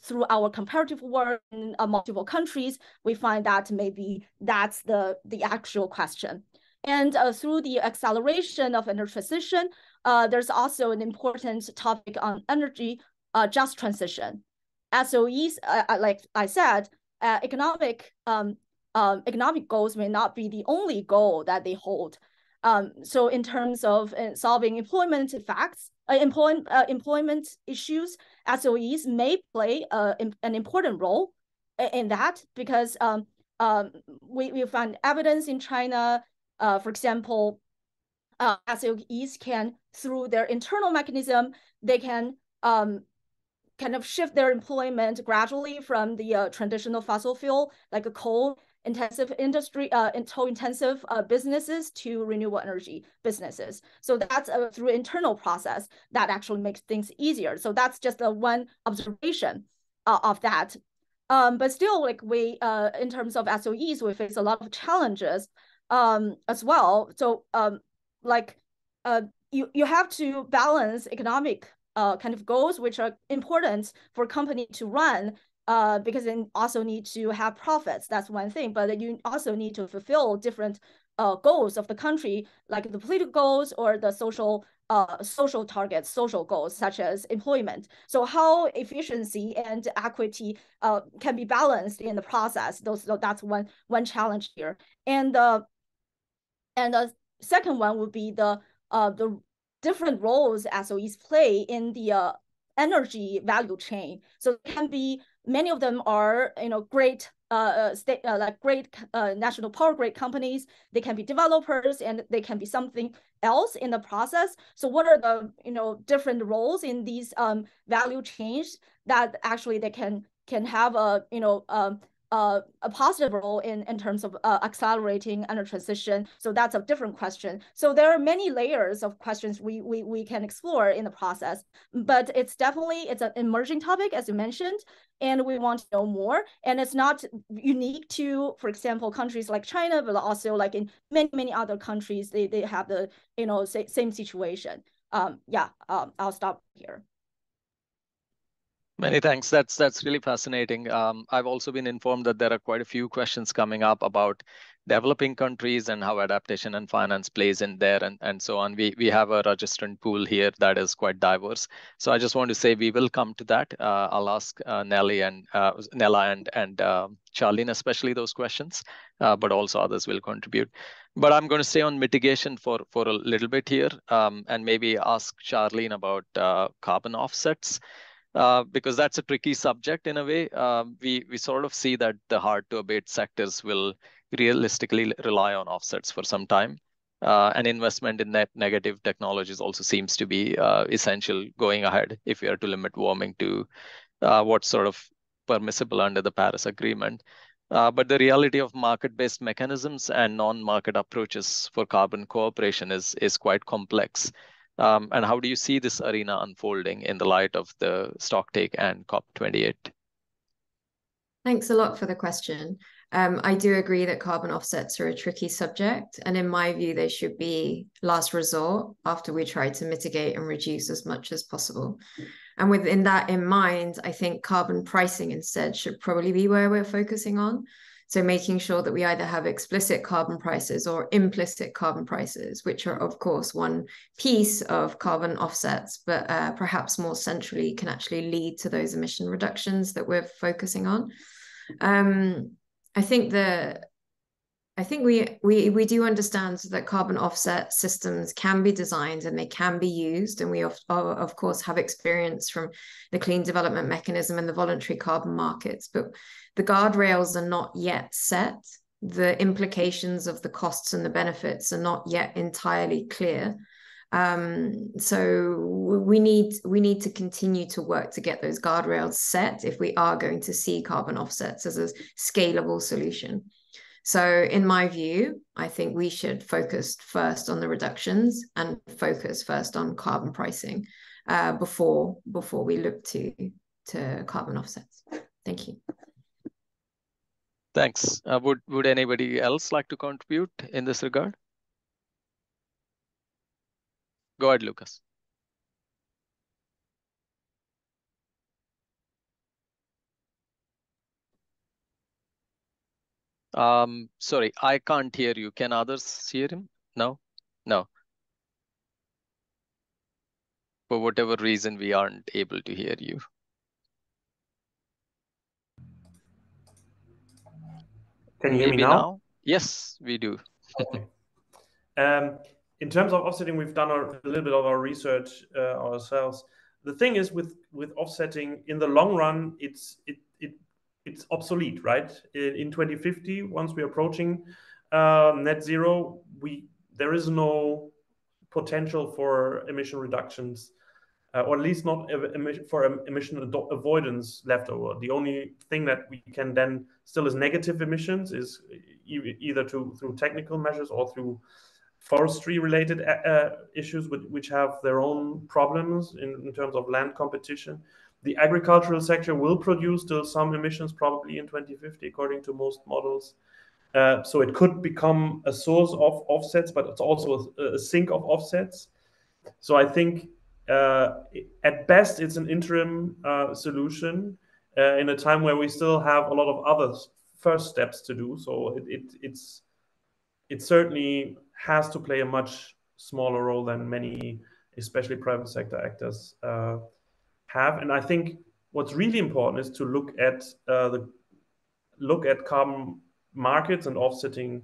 through our comparative work in multiple countries, we find that maybe that's the actual question. And through the acceleration of energy transition, there's also an important topic on energy just transition. SOEs, like I said, economic goals may not be the only goal that they hold. So in terms of solving employment issues, SOEs may play an important role in that, because we find evidence in China, for example, SOEs can, through their internal mechanism, they can kind of shift their employment gradually from the traditional fossil fuel, like a coal-intensive industry, coal-intensive businesses to renewable energy businesses. So that's through internal process that actually makes things easier. So that's just one observation of that. But still, we, in terms of SOEs, we face a lot of challenges as well. So you have to balance economic kind of goals, which are important for a company to run, because they also need to have profits. That's one thing, but you also need to fulfill different goals of the country, like the political goals or the social targets, social goals, such as employment. So how efficiency and equity can be balanced in the process, that's one challenge here. And the second one would be the different roles SOEs play in the energy value chain. So it can be, many of them are great great national power grid companies. They can be developers, and they can be something else in the process. So what are the different roles in these value chains that actually they can have a positive role in terms of accelerating energy transition? So that's a different question. So there are many layers of questions we can explore in the process, but it's an emerging topic, as you mentioned, and we want to know more. And it's not unique to, for example, countries like China, but also like in many other countries, they have the same situation. I'll stop here. Many thanks. That's really fascinating. I've also been informed that there are quite a few questions coming up about developing countries and how adaptation and finance plays in there and so on. We have a registrant pool here that is quite diverse. So I just want to say we will come to that. I'll ask Nella and Charlene especially those questions, but also others will contribute. But I'm going to stay on mitigation for a little bit here, and maybe ask Charlene about carbon offsets. Because that's a tricky subject in a way. We sort of see that the hard to abate sectors will realistically rely on offsets for some time. And investment in net negative technologies also seems to be essential going ahead if we are to limit warming to what's sort of permissible under the Paris Agreement. But the reality of market-based mechanisms and non-market approaches for carbon cooperation is quite complex. And how do you see this arena unfolding in the light of the stocktake and COP28? Thanks a lot for the question. I do agree that carbon offsets are a tricky subject, and in my view, they should be last resort after we try to mitigate and reduce as much as possible. And within that in mind, I think carbon pricing instead should probably be where we're focusing on. So making sure that we either have explicit carbon prices or implicit carbon prices, which are, of course, one piece of carbon offsets, but perhaps more centrally can actually lead to those emission reductions that we're focusing on. I think we do understand that carbon offset systems can be designed and they can be used, and we of course have experience from the clean development mechanism and the voluntary carbon markets, but the guardrails are not yet set. The implications of the costs and the benefits are not yet entirely clear. So we need to continue to work to get those guardrails set if we are going to see carbon offsets as a scalable solution. So in my view, I think we should focus first on the reductions and focus first on carbon pricing before we look to carbon offsets. Thank you. Thanks. Would anybody else like to contribute in this regard? Go ahead, Lukas. Sorry, I can't hear you. Can others hear him? No? No. For whatever reason, we aren't able to hear you. Can you hear me now? Yes, we do. Okay. In terms of offsetting, we've done a little bit of our research ourselves. The thing is with offsetting, in the long run, it's obsolete, right? In 2050, once we're approaching net zero, there is no potential for emission reductions, or at least not for emission avoidance left over. The only thing that we can then still is negative emissions, is either through technical measures or through forestry related issues which have their own problems in terms of land competition. The agricultural sector will produce still some emissions probably in 2050 according to most models. So it could become a source of offsets, but it's also a sink of offsets. So I think at best it's an interim solution in a time where we still have a lot of other first steps to do. So it certainly has to play a much smaller role than many, especially private sector actors, have. And I think what's really important is to look at carbon markets and offsetting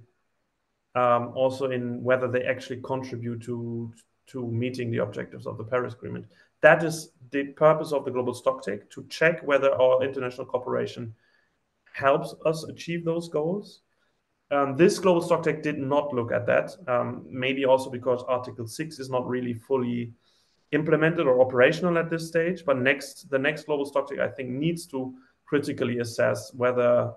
also in whether they actually contribute to meeting the objectives of the Paris Agreement. That is the purpose of the global stocktake, to check whether our international cooperation helps us achieve those goals. This global stocktake did not look at that, maybe also because Article 6 is not really fully implemented or operational at this stage. But the next global stocktake, I think, needs to critically assess whether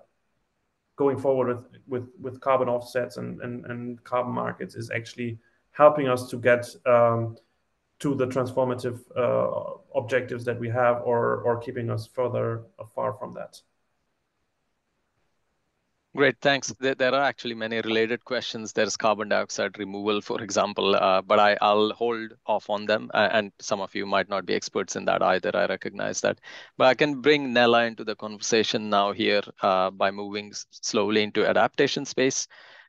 going forward with carbon offsets and carbon markets is actually helping us to get to the transformative objectives that we have, or keeping us far from that. Great, thanks. There are actually many related questions. There's carbon dioxide removal, for example, but I'll hold off on them. And some of you might not be experts in that either. I recognize that. But I can bring Nella into the conversation now here by moving slowly into adaptation space.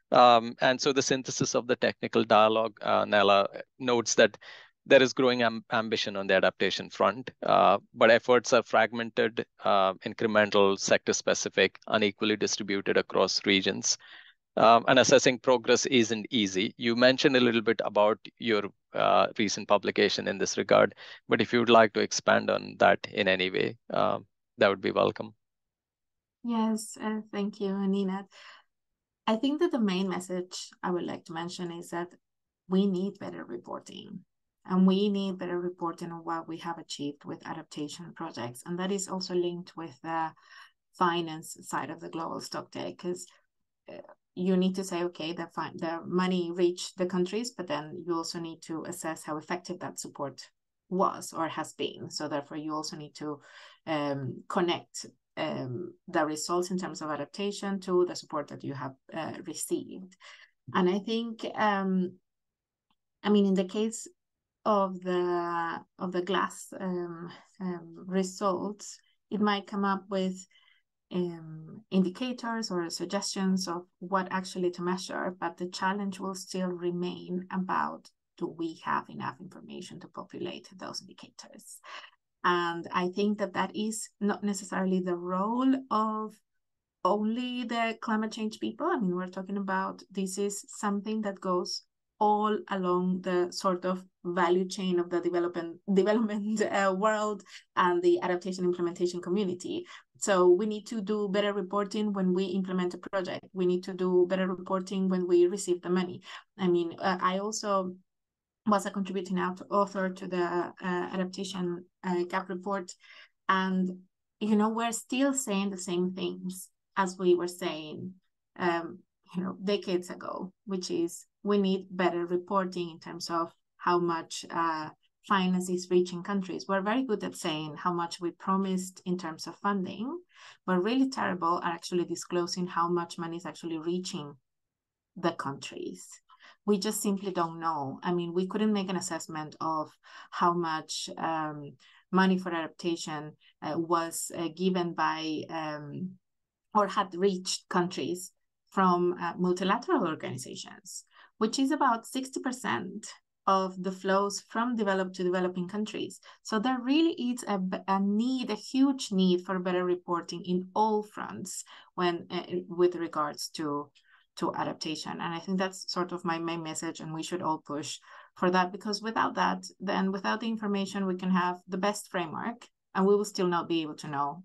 And so the synthesis of the technical dialogue, Nella notes that there is growing ambition on the adaptation front, but efforts are fragmented, incremental, sector-specific, unequally distributed across regions. And assessing progress isn't easy. You mentioned a little bit about your recent publication in this regard, but if you would like to expand on that in any way, that would be welcome. Yes, thank you, Ninad. I think that the main message I would like to mention is that we need better reporting. And we need better reporting on what we have achieved with adaptation projects. And that is also linked with the finance side of the global stocktake, because you need to say, okay, the money reached the countries, but then you also need to assess how effective that support was or has been. So therefore, you also need to connect the results in terms of adaptation to the support that you have received. And I think, I mean, in the case of the glass results, it might come up with indicators or suggestions of what actually to measure, but the challenge will still remain about, do we have enough information to populate those indicators? And I think that that is not necessarily the role of only the climate change people. I mean, we're talking about, this is something that goes all along the sort of value chain of the development world and the adaptation implementation community. So we need to do better reporting when we implement a project. We need to do better reporting when we receive the money. I mean, I also was a contributing author to the adaptation gap report. And, you know, we're still saying the same things as we were saying, you know, decades ago, which is, we need better reporting in terms of how much finance is reaching countries. We're very good at saying how much we promised in terms of funding. We're really terrible at actually disclosing how much money is actually reaching the countries. We just simply don't know. I mean, we couldn't make an assessment of how much money for adaptation was given by or had reached countries from multilateral organizations, which is about 60% of the flows from developed to developing countries. So there really is a huge need for better reporting in all fronts when with regards to adaptation. And I think that's sort of my main message, and we should all push for that, because without that, then without the information, we can have the best framework and we will still not be able to know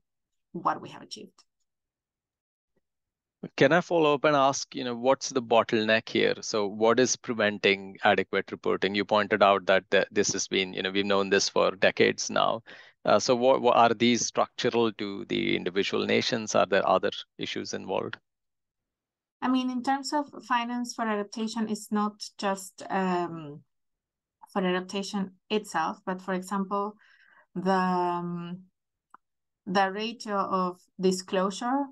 what we have achieved. Can I follow up and ask, you know, what's the bottleneck here? So what is preventing adequate reporting? You pointed out that this has been, you know, we've known this for decades now. So what are these structural to the individual nations? Are there other issues involved? I mean, in terms of finance for adaptation, it's not just for adaptation itself, but for example, the ratio of disclosure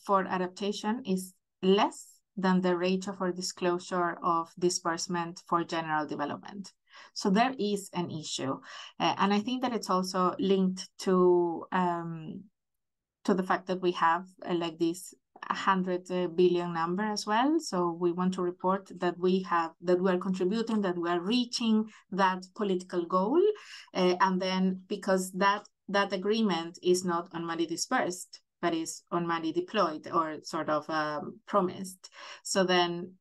for adaptation is less than the ratio for disclosure of disbursement for general development. So there is an issue. And I think that it's also linked to the fact that we have like this 100 billion number as well. So we want to report that we are contributing, that we are reaching that political goal. And then because that agreement is not on money dispersed, but is on money deployed or sort of promised. So then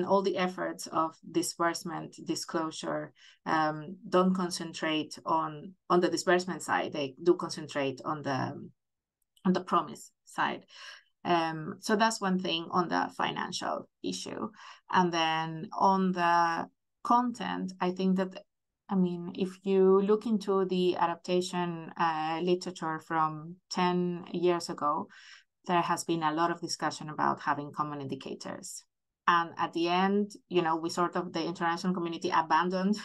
all the efforts of disbursement disclosure don't concentrate on the disbursement side. They do concentrate on the promise side. So that's one thing on the financial issue. And then on the content, I think that, I mean, if you look into the adaptation literature from 10 years ago, there has been a lot of discussion about having common indicators. And at the end, you know, the international community abandoned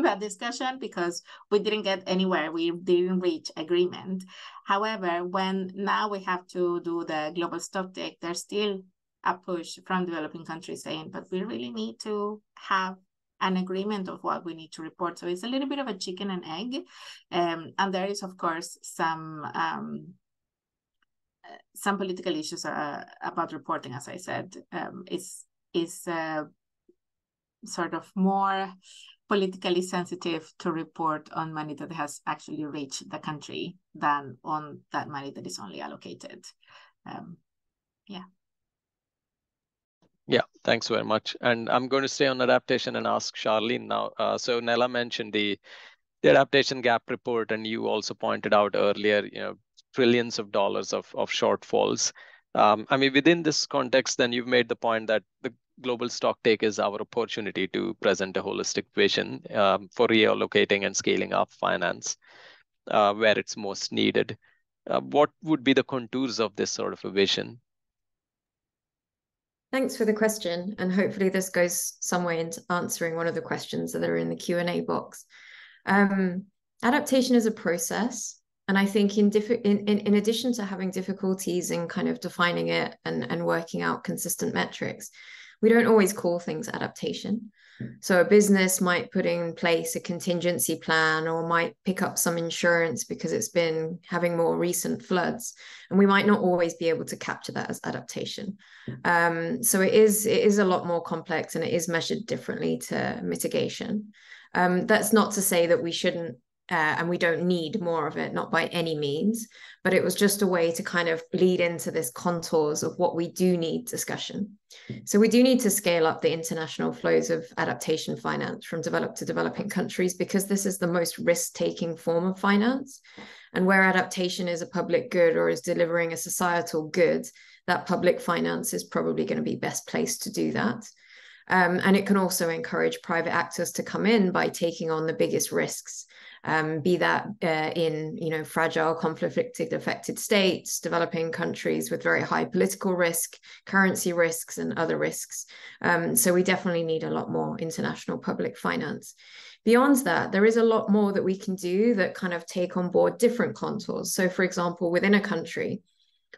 that discussion because we didn't get anywhere. We didn't reach agreement. However, when now we have to do the global stocktake, there's still a push from developing countries saying, but we really need to have an agreement of what we need to report. So it's a little bit of a chicken and egg. And there is, of course, some political issues about reporting, as I said. Is sort of more politically sensitive to report on money that has actually reached the country than on that money that is only allocated. Yeah. Yeah, thanks very much. And I'm going to stay on adaptation and ask Charlene now. So Nella mentioned the adaptation gap report, and you also pointed out earlier, trillions of dollars of shortfalls. I mean, within this context, then you've made the point that the global stocktake is our opportunity to present a holistic vision for reallocating and scaling up finance where it's most needed. What would be the contours of this sort of a vision? Thanks for the question, and hopefully this goes some way into answering one of the questions that are in the Q&A box. Adaptation is a process, and I think in addition to having difficulties in kind of defining it and working out consistent metrics, we don't always call things adaptation. So a business might put in place a contingency plan or might pick up some insurance because it's been having more recent floods, and we might not always be able to capture that as adaptation. So it is a lot more complex, and it is measured differently to mitigation. That's not to say that we shouldn't and we don't need more of it, not by any means, but it was just a way to kind of lead into this contours of what we do need discussion. So we do need to scale up the international flows of adaptation finance from developed to developing countries, because this is the most risk-taking form of finance. And where adaptation is a public good or is delivering a societal good, that public finance is probably going to be best placed to do that. And it can also encourage private actors to come in by taking on the biggest risks, be that in fragile, conflict affected states, developing countries with very high political risk, currency risks, and other risks. So we definitely need a lot more international public finance. Beyond that, there is a lot more that we can do that kind of take on board different contours. So, for example, within a country,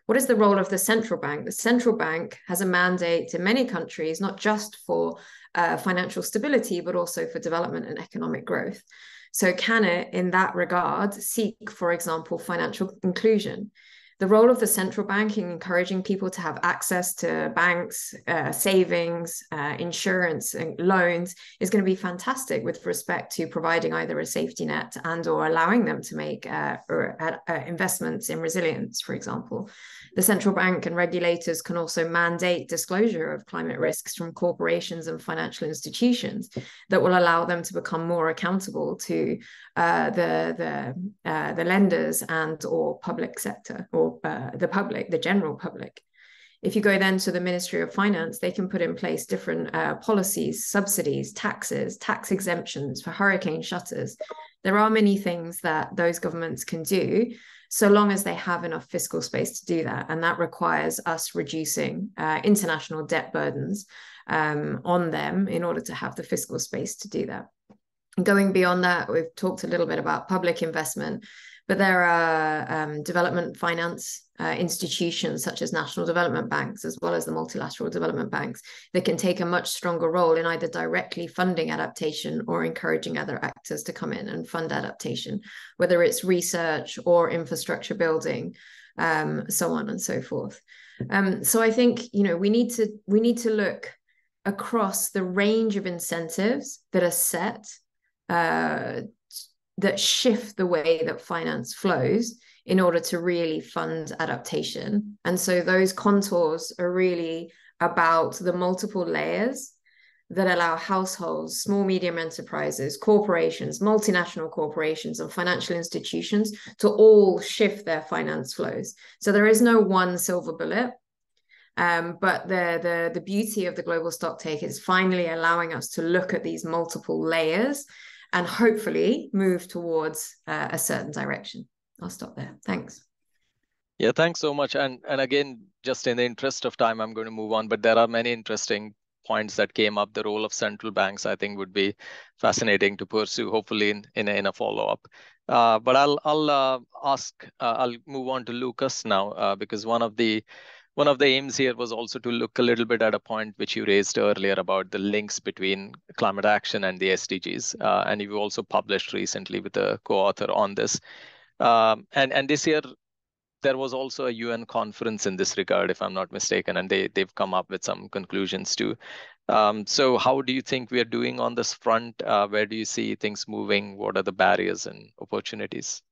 what is the role of the central bank? The central bank has a mandate in many countries, not just for financial stability, but also for development and economic growth. So can it, in that regard, seek, for example, financial inclusion? The role of the central bank in encouraging people to have access to banks, savings, insurance, and loans is going to be fantastic with respect to providing either a safety net and or allowing them to make investments in resilience, for example. The central bank and regulators can also mandate disclosure of climate risks from corporations and financial institutions that will allow them to become more accountable to the lenders and or public sector, or the general public. If you go then to the Ministry of Finance, they can put in place different policies, subsidies, taxes, tax exemptions for hurricane shutters. There are many things that those governments can do, so long as they have enough fiscal space to do that. And that requires us reducing international debt burdens on them in order to have the fiscal space to do that. Going beyond that, we've talked a little bit about public investment, but there are development finance institutions such as national development banks, as well as the multilateral development banks, that can take a much stronger role in either directly funding adaptation or encouraging other actors to come in and fund adaptation, whether it's research or infrastructure building, so on and so forth. So I think we need to look across the range of incentives that are set that shift the way that finance flows in order to really fund adaptation. And so those contours are really about the multiple layers that allow households, small, medium enterprises, corporations, multinational corporations, and financial institutions to all shift their finance flows. So there is no one silver bullet. But the beauty of the global stocktake is finally allowing us to look at these multiple layers and hopefully move towards a certain direction. I'll stop there. Thanks. Yeah, thanks so much. And again, just in the interest of time, I'm going to move on, but there are many interesting points that came up. The role of central banks, I think, would be fascinating to pursue, hopefully in a follow-up. But I'll move on to Lukas now, because one of the one of the aims here was also to look a little bit at a point which you raised earlier about the links between climate action and the SDGs. And you also published recently with a co-author on this. And this year, there was also a UN conference in this regard, if I'm not mistaken, and they've come up with some conclusions too. So how do you think we are doing on this front? Where do you see things moving? What are the barriers and opportunities?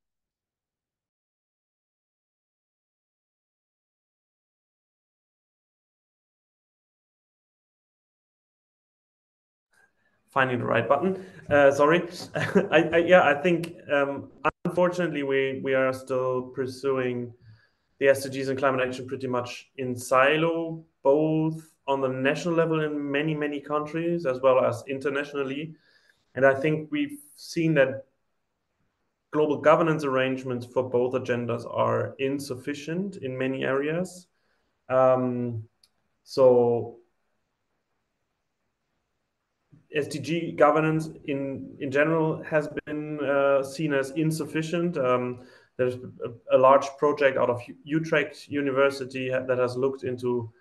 Finding the right button. Sorry. I think unfortunately we are still pursuing the SDGs and climate action pretty much in silo, both on the national level in many countries as well as internationally. And I think we've seen that global governance arrangements for both agendas are insufficient in many areas. So SDG governance in general has been seen as insufficient. There's a large project out of Utrecht University that has looked into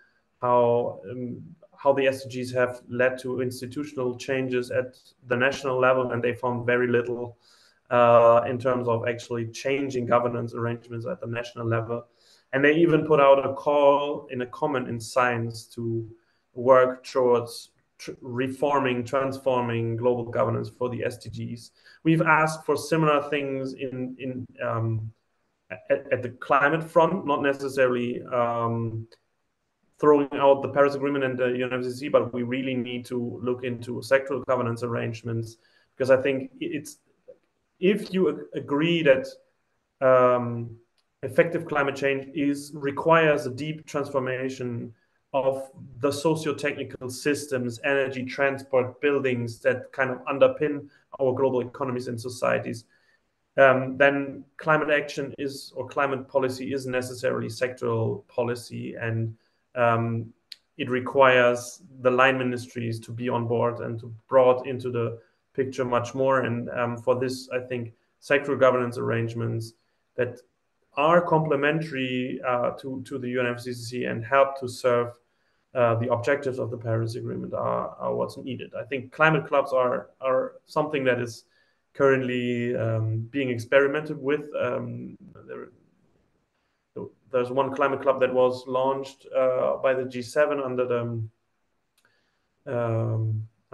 how the SDGs have led to institutional changes at the national level, and they found very little in terms of actually changing governance arrangements at the national level. And they even put out a call in a comment in Science to work towards transforming global governance for the SDGs. We've asked for similar things at the climate front, not necessarily throwing out the Paris Agreement and the UNFCCC, but we really need to look into sectoral governance arrangements, because I think it's, if you agree that effective climate change requires a deep transformation of the socio-technical systems, energy, transport, buildings that kind of underpin our global economies and societies, then climate action or climate policy is necessarily sectoral policy, and it requires the line ministries to be on board and to brought into the picture much more. And for this, I think sectoral governance arrangements that are complementary to the UNFCCC and help to serve the objectives of the Paris Agreement are what's needed. I think climate clubs are something that is currently being experimented with. There's one climate club that was launched by the G7 under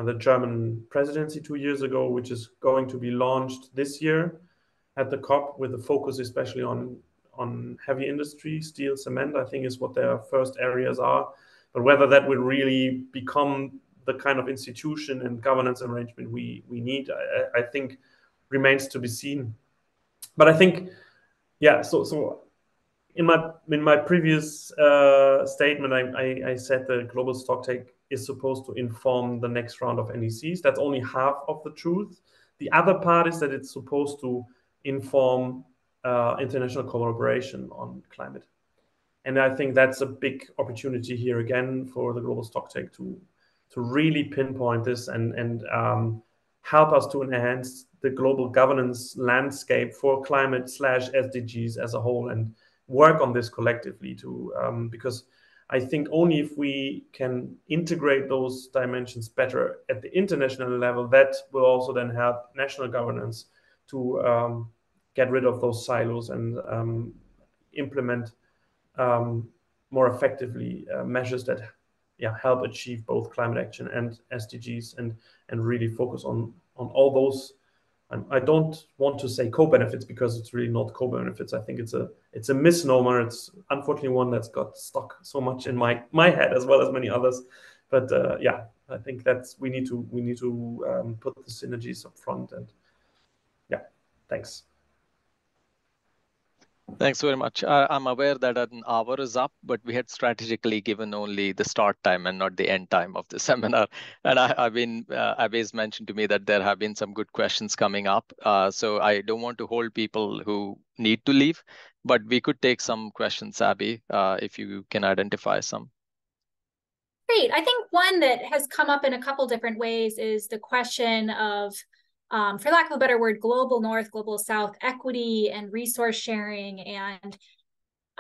the German presidency 2 years ago, which is going to be launched this year at the COP, with a focus especially on heavy industry, steel, cement, I think is what their first areas are. But whether that will really become the kind of institution and governance arrangement we need, I think remains to be seen. But I think, yeah, so in my previous statement, I said the global stocktake is supposed to inform the next round of NDCs. That's only half of the truth. The other part is that it's supposed to inform international collaboration on climate. And I think that's a big opportunity here again for the global stocktake to really pinpoint this and help us to enhance the global governance landscape for climate / SDGs as a whole, and work on this collectively too. Because I think only if we can integrate those dimensions better at the international level, that will also then help national governance to get rid of those silos and implement more effectively measures that help achieve both climate action and SDGs, and really focus on all those. I don't want to say co-benefits, because it's really not co-benefits. I think it's a misnomer. It's unfortunately one that's got stuck so much in my head as well as many others. But I think we need to put the synergies up front. And thanks. Thanks very much. I'm aware that an hour is up, but we had strategically given only the start time and not the end time of the seminar. And Abby's mentioned to me that there have been some good questions coming up. So I don't want to hold people who need to leave, but we could take some questions, Abby, if you can identify some. Great. I think one that has come up in a couple different ways is the question of, for lack of a better word, global north, global south equity and resource sharing. And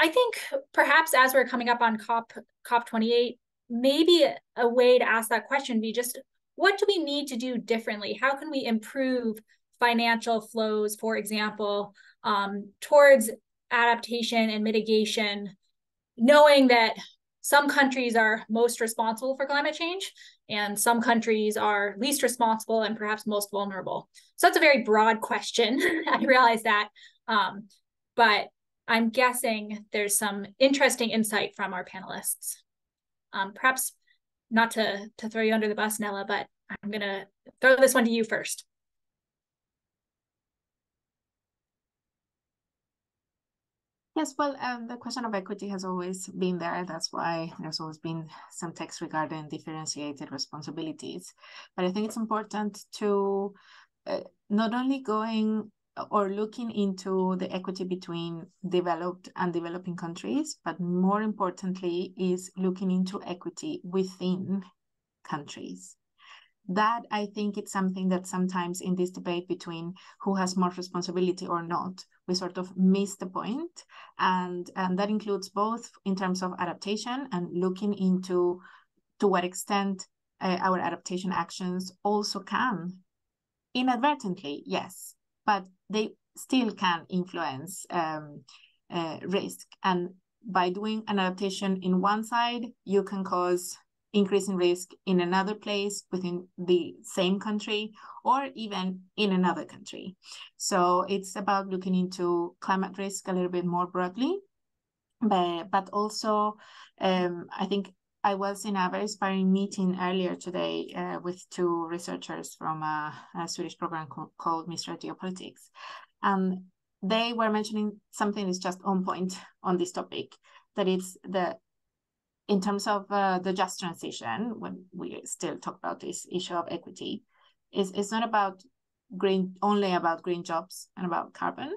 I think perhaps as we're coming up on COP28, maybe a way to ask that question would be just, what do we need to do differently? How can we improve financial flows, for example, towards adaptation and mitigation, knowing that some countries are most responsible for climate change and some countries are least responsible and perhaps most vulnerable? So that's a very broad question. I realize that, but I'm guessing there's some interesting insight from our panelists. Perhaps not to throw you under the bus, Nella, but I'm gonna throw this one to you first. Yes, well, the question of equity has always been there. That's why there's always been some text regarding differentiated responsibilities. But I think it's important to not only going or looking into the equity between developed and developing countries, but more importantly is looking into equity within countries. That, I think, it's something that sometimes in this debate between who has more responsibility or not, we sort of miss the point. And that includes both in terms of adaptation and looking into to what extent our adaptation actions also can, inadvertently, yes, but they still can influence risk. And by doing an adaptation in one side, you can cause increasing risk in another place within the same country or even in another country. So it's about looking into climate risk a little bit more broadly, but also I think I was in a very inspiring meeting earlier today with two researchers from a Swedish program called Mr. Geopolitics. And they were mentioning something that's just on point on this topic, that it's in terms of the just transition, when we still talk about this issue of equity, it's not about only about green jobs and about carbon.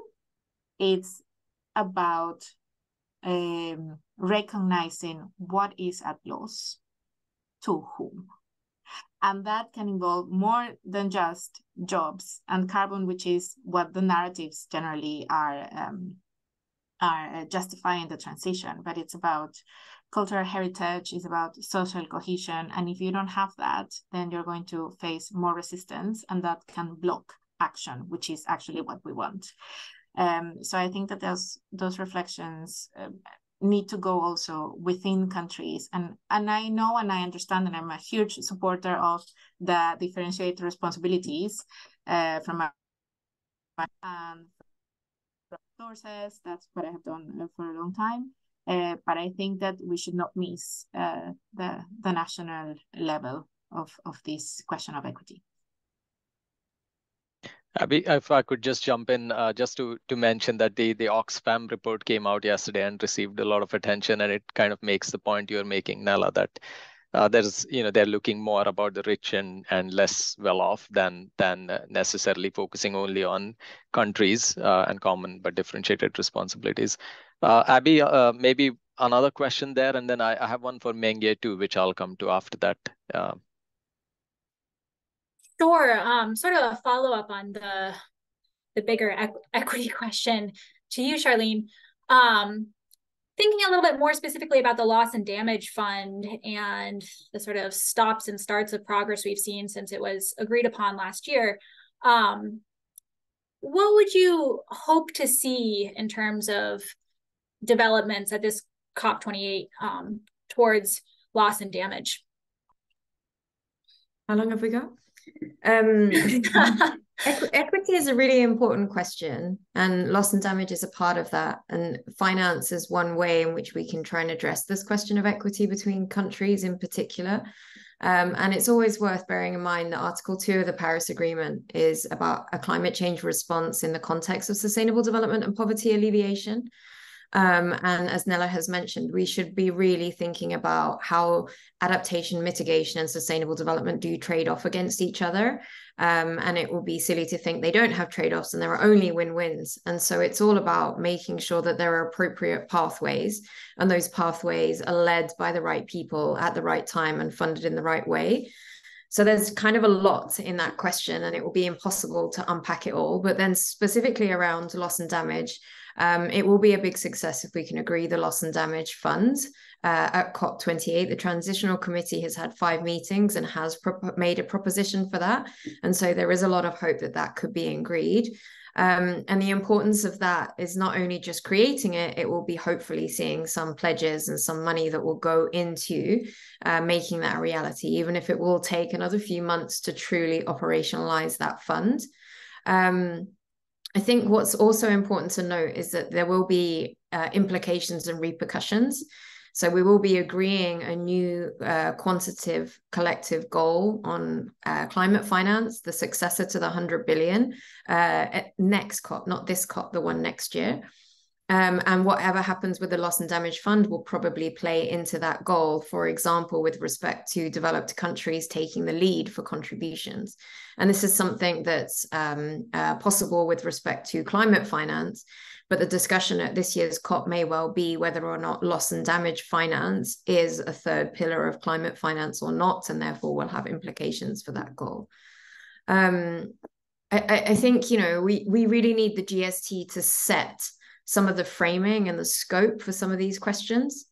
It's about recognizing what is at loss to whom. And that can involve more than just jobs and carbon, which is what the narratives generally are justifying the transition. But it's about cultural heritage, it's about social cohesion. And if you don't have that, then you're going to face more resistance, and that can block action, which is actually what we want. So I think that those reflections need to go also within countries. And I know and I understand, and I'm a huge supporter of the differentiated responsibilities from sources. That's what I have done for a long time. But I think that we should not miss the national level of this question of equity. Abby, if I could just jump in, just to mention that the Oxfam report came out yesterday and received a lot of attention, and it kind of makes the point you're making, Nella, that there's, they're looking more about the rich and less well-off than necessarily focusing only on countries and common but differentiated responsibilities. Abby, maybe another question there, and then I have one for Mengye too, which I'll come to after that. Sure. Sort of a follow-up on the bigger equity question to you, Charlene. Thinking a little bit more specifically about the loss and damage fund and the sort of stops and starts of progress we've seen since it was agreed upon last year. What would you hope to see in terms of developments at this COP28 towards loss and damage? How long have we got? Equity is a really important question, and loss and damage is a part of that, and finance is one way in which we can try and address this question of equity between countries in particular. And it's always worth bearing in mind that Article 2 of the Paris Agreement is about a climate change response in the context of sustainable development and poverty alleviation. And as Nella has mentioned, we should be really thinking about how adaptation, mitigation, and sustainable development do trade off against each other. And it will be silly to think they don't have trade-offs and there are only win-wins. And so it's all about making sure that there are appropriate pathways, and those pathways are led by the right people at the right time and funded in the right way. So there's kind of a lot in that question, and it will be impossible to unpack it all. But then specifically around loss and damage, it will be a big success if we can agree the loss and damage fund at COP28. The Transitional Committee has had 5 meetings and has made a proposition for that. And so there is a lot of hope that that could be agreed. And the importance of that is not only just creating it, it will be hopefully seeing some pledges and some money that will go into making that a reality, even if it will take another few months to truly operationalize that fund. I think what's also important to note is that there will be implications and repercussions. So we will be agreeing a new quantitative collective goal on climate finance, the successor to the 100 billion at next COP, not this COP, the one next year. And whatever happens with the loss and damage fund will probably play into that goal, for example, with respect to developed countries taking the lead for contributions. And this is something that's possible with respect to climate finance. But the discussion at this year's COP may well be whether or not loss and damage finance is a third pillar of climate finance or not, and therefore will have implications for that goal. I think, you know, we really need the GST to set some of the framing and the scope for some of these questions.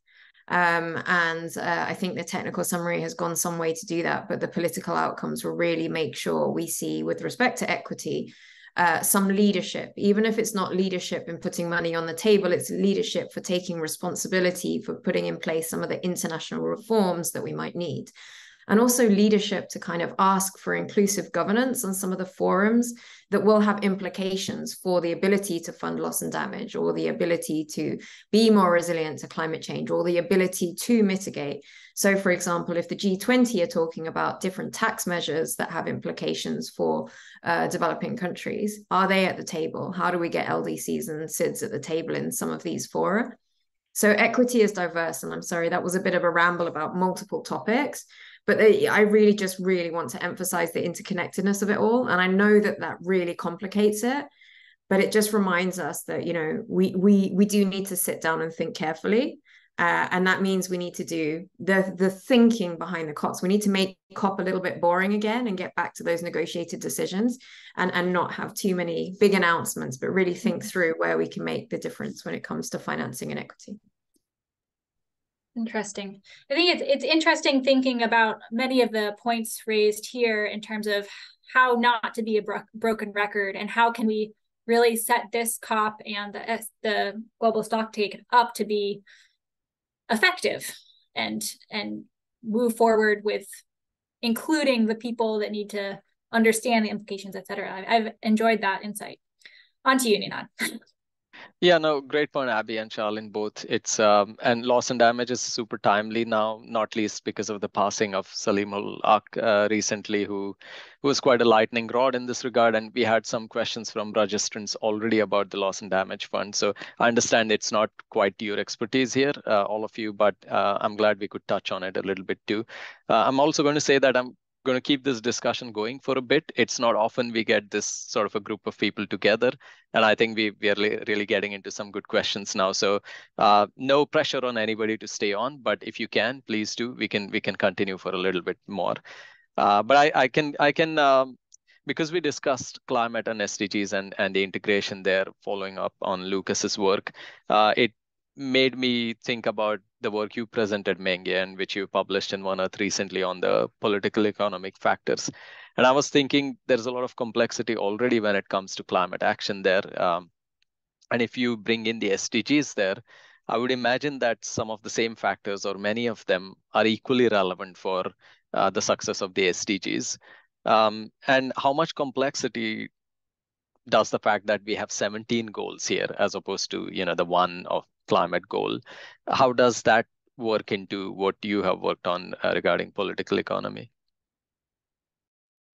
I think the technical summary has gone some way to do that, but the political outcomes will really make sure we see, with respect to equity, some leadership, even if it's not leadership in putting money on the table, it's leadership for taking responsibility for putting in place some of the international reforms that we might need. And also leadership to kind of ask for inclusive governance on some of the forums that will have implications for the ability to fund loss and damage, or the ability to be more resilient to climate change, or the ability to mitigate. So, for example, if the G20 are talking about different tax measures that have implications for developing countries, are they at the table? How do we get LDCs and SIDS at the table in some of these fora? So equity is diverse, and I'm sorry, that was a bit of a ramble about multiple topics, but I really want to emphasize the interconnectedness of it all. And I know that that really complicates it, but it just reminds us that, you know, we do need to sit down and think carefully. And that means we need to do the thinking behind the COPs. We need to make COP a little bit boring again and get back to those negotiated decisions, and not have too many big announcements, but really think through where we can make the difference when it comes to financing and equity. Interesting. I think it's interesting thinking about many of the points raised here in terms of how not to be a broken record, and how can we really set this COP and the global stocktake up to be effective and move forward with including the people that need to understand the implications, et cetera. I've enjoyed that insight. On to you, Ninad. Yeah, no, great point, Abby and Charlene, both. It's and loss and damage is super timely now, not least because of the passing of Salimul Haq recently, who was quite a lightning rod in this regard. And we had some questions from registrants already about the loss and damage fund. So I understand it's not quite your expertise here, all of you, but I'm glad we could touch on it a little bit too. I'm also going to say that I'm going to keep this discussion going for a bit. It's not often we get this sort of a group of people together. And I think we are really getting into some good questions now. So no pressure on anybody to stay on, but if you can, please do. We can continue for a little bit more. But I can because we discussed climate and SDGs and the integration there, following up on Lukas's work, it made me think about the work you presented, Mengye, and which you published in One Earth recently on the political economic factors. And I was thinking there's a lot of complexity already when it comes to climate action there. And if you bring in the SDGs there, I would imagine that some of the same factors, or many of them, are equally relevant for the success of the SDGs. And how much complexity does the fact that we have 17 goals here as opposed to, you know, the one of climate goal, how does that work into what you have worked on regarding political economy?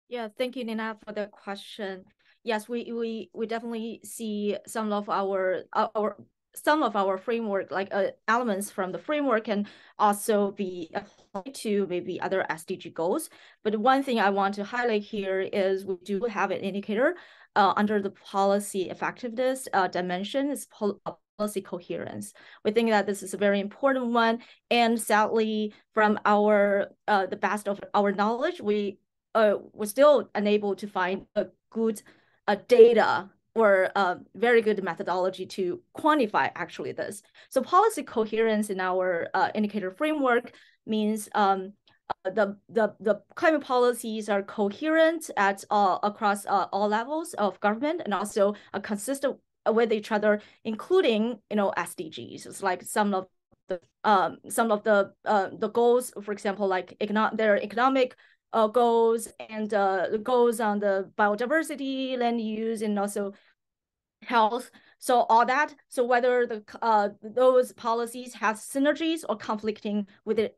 Yeah, thank you, Nina, for the question. Yes, we definitely see some of our framework, like elements from the framework, can also be applied to maybe other SDG goals. But one thing I want to highlight here is we do have an indicator under the policy effectiveness dimension, is policy coherence. We think that this is a very important one, and sadly, from our the best of our knowledge, we we're still unable to find a good data or a very good methodology to quantify actually this. So policy coherence in our indicator framework means the climate policies are coherent at across all levels of government, and also consistent with each other, including SDGs. It's like some of the goals, for example, like their economic goals and the goals on the biodiversity, land use, and also health. So all that. So whether those policies have synergies or conflicting with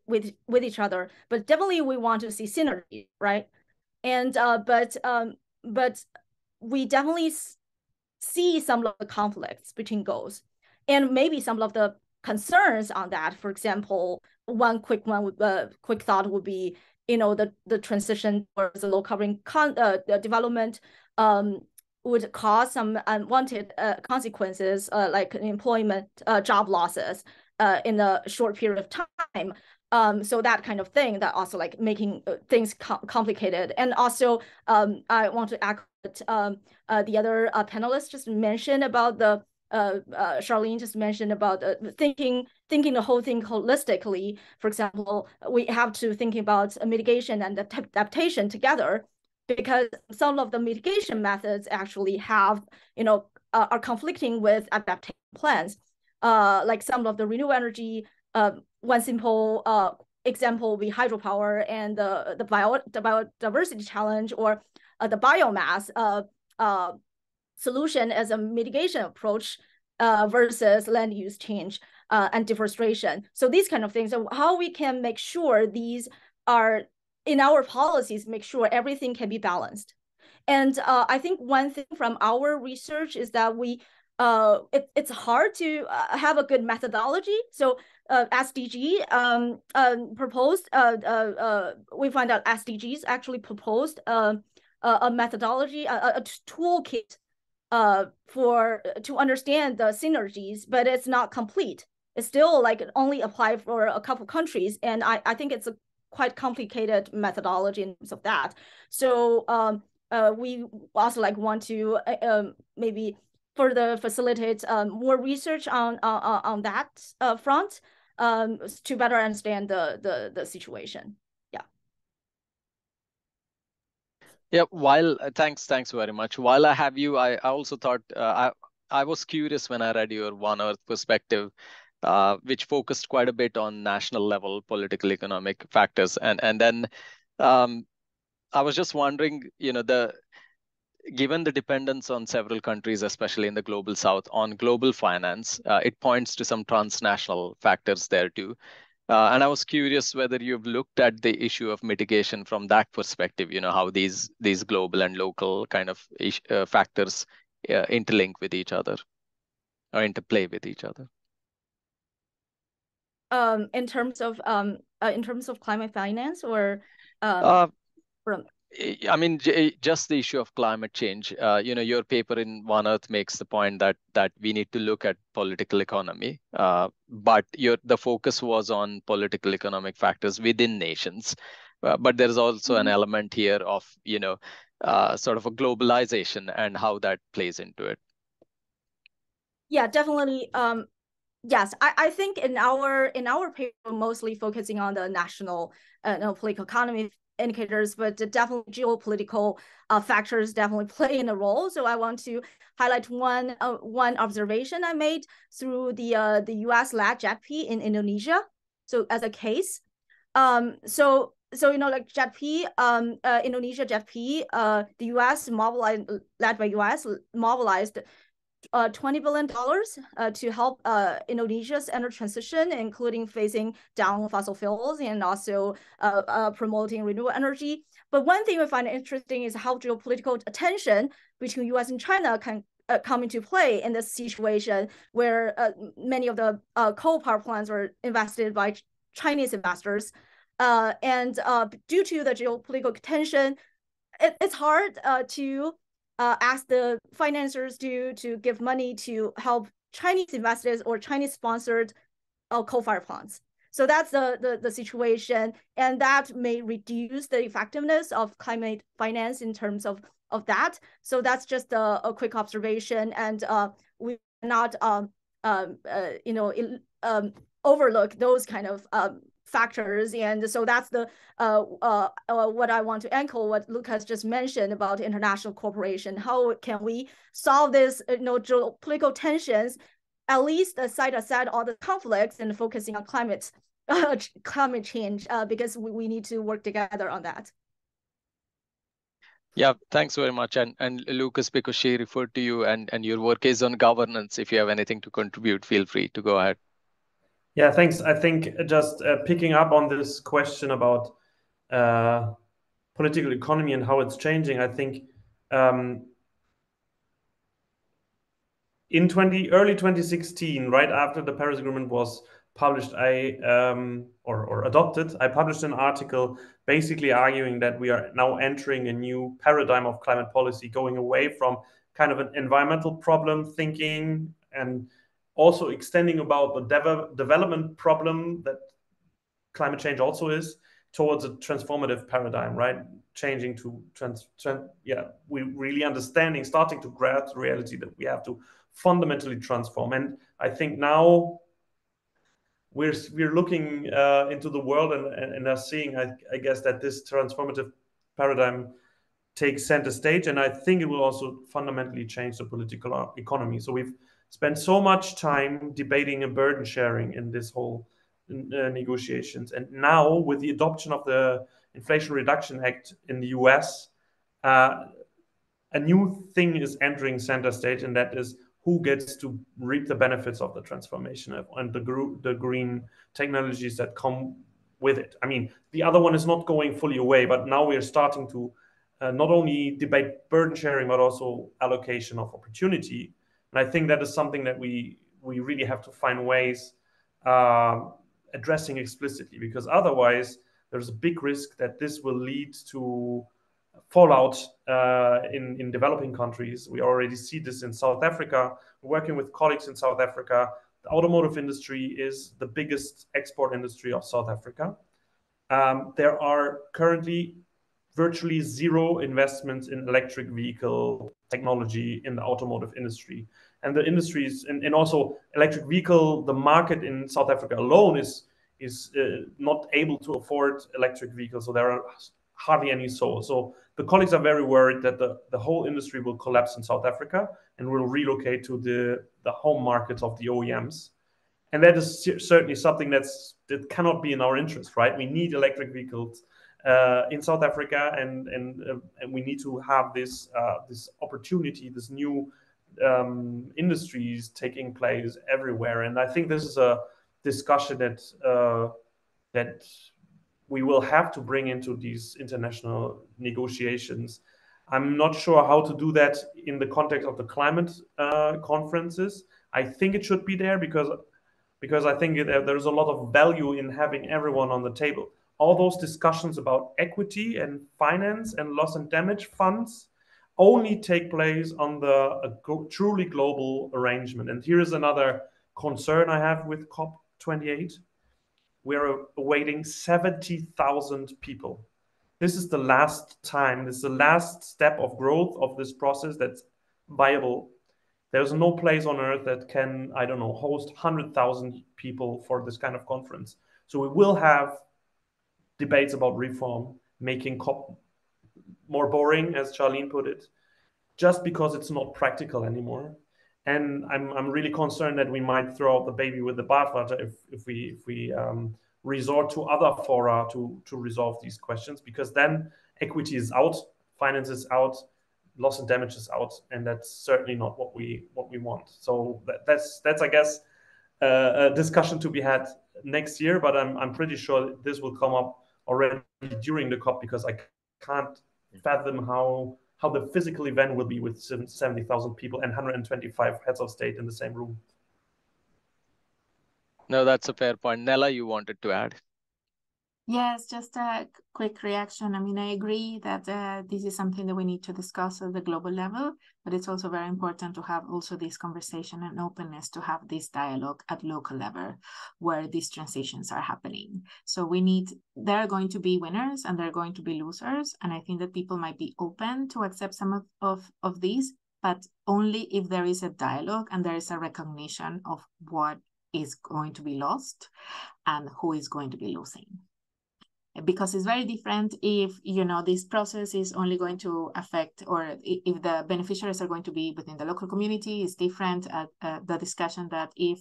each other, but definitely we want to see synergy, right? And but we definitely see some of the conflicts between goals, and maybe some of the concerns on that. For example, one quick thought would be, the transition towards the low carbon development would cause some unwanted consequences, like employment, job losses in a short period of time. So that kind of thing, that also like making things complicated. And also, I want to echo what the other panelists just mentioned about Charlene just mentioned about thinking the whole thing holistically. For example, we have to think about mitigation and adaptation together, because some of the mitigation methods actually have, are conflicting with adaptation plans. Like some of the renewable energy, one simple example would be hydropower, and the biodiversity challenge, or the biomass solution as a mitigation approach versus land use change and deforestation. So these kind of things, so how we can make sure these are in our policies, make sure everything can be balanced. And I think one thing from our research is that it's hard to have a good methodology. So SDG proposed, we find out SDGs actually proposed a methodology, a toolkit to understand the synergies, but it's not complete. It's still like only applied for a couple countries, and I think it's a quite complicated methodology in terms of that. So we also like want to maybe further facilitate more research on that front to better understand the situation. Yeah, thanks very much. While I have you, I also thought I was curious when I read your One Earth perspective, which focused quite a bit on national level political economic factors, and then I was just wondering, given the dependence on several countries, especially in the global south, on global finance, it points to some transnational factors there too. And I was curious whether you've looked at the issue of mitigation from that perspective, how these global and local kind of factors interlink with each other or interplay with each other. In terms of climate finance, or I mean, just the issue of climate change. Your paper in One Earth makes the point that we need to look at political economy, but the focus was on political economic factors within nations. But there is also an element here of sort of a globalization and how that plays into it. Yeah, definitely. Yes, I think in our paper, mostly focusing on the national political economy indicators, but definitely geopolitical factors definitely play in a role. So I want to highlight one observation I made through the US-led JETP in Indonesia. So as a case, so like JETP, Indonesia JETP, the US led by US mobilized $20 billion to help Indonesia's energy transition, including phasing down fossil fuels and also promoting renewable energy. But one thing we find interesting is how geopolitical tension between US and China can come into play in this situation, where many of the coal power plants were invested by Chinese investors. And due to the geopolitical tension, it's hard to ask the financiers to give money to help Chinese investors or Chinese-sponsored coal-fired plants. So that's the situation, and that may reduce the effectiveness of climate finance in terms of that. So that's just a quick observation, and we not overlook those kind of factors. And so that's the what I want to echo what Lukas just mentioned about international cooperation. How can we solve this geopolitical tensions, at least set aside all the conflicts and focusing on climate change, because we need to work together on that. Yeah, thanks very much. And Lukas, because she referred to you and your work is on governance, if you have anything to contribute, feel free to go ahead. Yeah, thanks. I think just picking up on this question about political economy and how it's changing, I think in early 2016, right after the Paris Agreement was published, or adopted, I published an article basically arguing that we are now entering a new paradigm of climate policy, going away from kind of an environmental problem thinking and also extending about the development problem that climate change also is, towards a transformative paradigm, right? Changing to we really starting to grasp the reality that we have to fundamentally transform. And I think now we're looking into the world and are seeing, I guess, that this transformative paradigm takes center stage, and I think it will also fundamentally change the political economy. So we've spent so much time debating a burden sharing in this whole negotiations, and now with the adoption of the Inflation Reduction Act in the US, a new thing is entering center stage, and that is who gets to reap the benefits of the transformation and the green technologies that come with it. I mean, the other one is not going fully away, but now we are starting to not only debate burden sharing, but also allocation of opportunity. And I think that is something that we really have to find ways addressing explicitly, because otherwise there's a big risk that this will lead to fallout in developing countries. We already see this in South Africa. We're working with colleagues in South Africa. The automotive industry is the biggest export industry of South Africa. There are currently virtually zero investments in electric vehicle technology in the automotive industry. And the industries, and also electric vehicle, the market in South Africa alone is not able to afford electric vehicles. So there are hardly any sold. So the colleagues are very worried that the whole industry will collapse in South Africa and will relocate to the home markets of the OEMs. And that is certainly something that cannot be in our interest, right? We need electric vehicles in South Africa, and we need to have this opportunity, this new industries taking place everywhere. And I think this is a discussion that we will have to bring into these international negotiations. I'm not sure how to do that in the context of the climate conferences. I think it should be there because I think there's a lot of value in having everyone on the table. All those discussions about equity and finance and loss and damage funds only take place on a truly global arrangement. And here is another concern I have with COP28. We're awaiting 70,000 people. This is the last time, this is the last step of growth of this process that's viable. There's no place on earth that can, I don't know, host 100,000 people for this kind of conference. So we will have debates about reform, making COP more boring, as Charlene put it, just because it's not practical anymore. And I'm really concerned that we might throw out the baby with the bathwater if we resort to other fora to resolve these questions, because then equity is out, finance is out, loss and damage is out, and that's certainly not what we want. So that's I guess a discussion to be had next year, but I'm pretty sure this will come up already during the COP, because I can't fathom how the physical event will be with 70,000 people and 125 heads of state in the same room. No, that's a fair point. Nella, you wanted to add? Yes, just a quick reaction. I mean, I agree that this is something that we need to discuss at the global level, but it's also very important to have also this conversation and openness to have this dialogue at local level where these transitions are happening. So there are going to be winners and there are going to be losers. And I think that people might be open to accept some of these, but only if there is a dialogue and there is a recognition of what is going to be lost and who is going to be losing. Because it's very different if, this process is only going to affect, or if the beneficiaries are going to be within the local community. It's different at the discussion that if,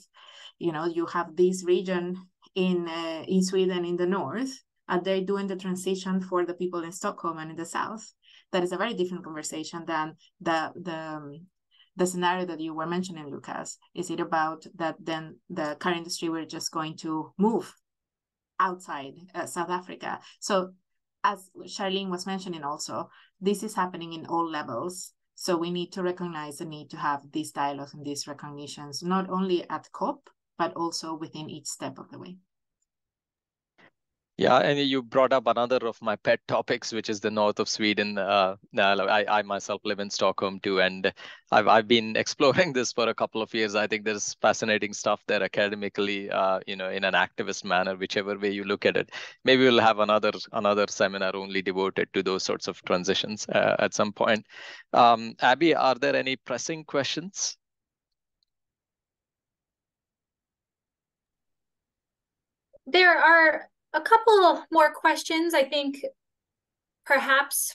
you have this region in Sweden in the north, and they're doing the transition for the people in Stockholm and in the south. That is a very different conversation than the scenario that you were mentioning, Lukas. Is it about that then the car industry were just going to move outside South Africa? So as Charlene was mentioning also, this is happening in all levels. So we need to recognize the need to have these dialogues and these recognitions, not only at COP, but also within each step of the way. Yeah, and you brought up another of my pet topics, which is the north of Sweden. I myself live in Stockholm too, and I've been exploring this for a couple of years. I think there's fascinating stuff there academically, in an activist manner, whichever way you look at it. Maybe we'll have another seminar only devoted to those sorts of transitions at some point. Abby, are there any pressing questions? There are a couple more questions, I think, perhaps.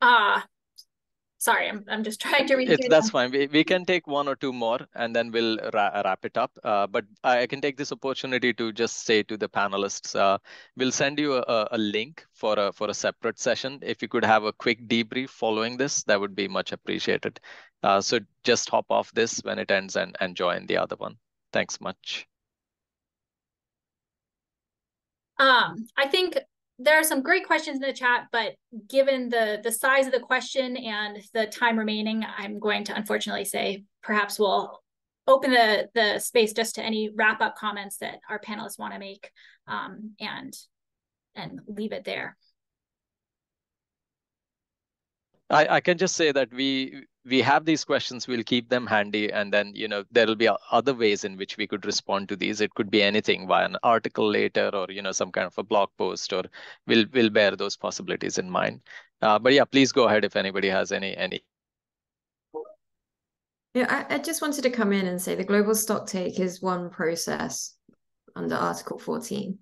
Sorry, I'm just trying to read. That's fine. We can take one or two more and then we'll wrap it up. But I can take this opportunity to just say to the panelists, we'll send you a link for a separate session. If you could have a quick debrief following this, that would be much appreciated. So just hop off this when it ends and join the other one. Thanks much. I think there are some great questions in the chat, but given the size of the question and the time remaining, I'm going to unfortunately say perhaps we'll open the space just to any wrap-up comments that our panelists want to make, and leave it there. I can just say that we have these questions, we'll keep them handy, and then there'll be other ways in which we could respond to these. It could be anything via an article later, or some kind of a blog post, or we'll bear those possibilities in mind. But yeah, please go ahead if anybody has any. Yeah, I just wanted to come in and say the global stocktake is one process under Article 14.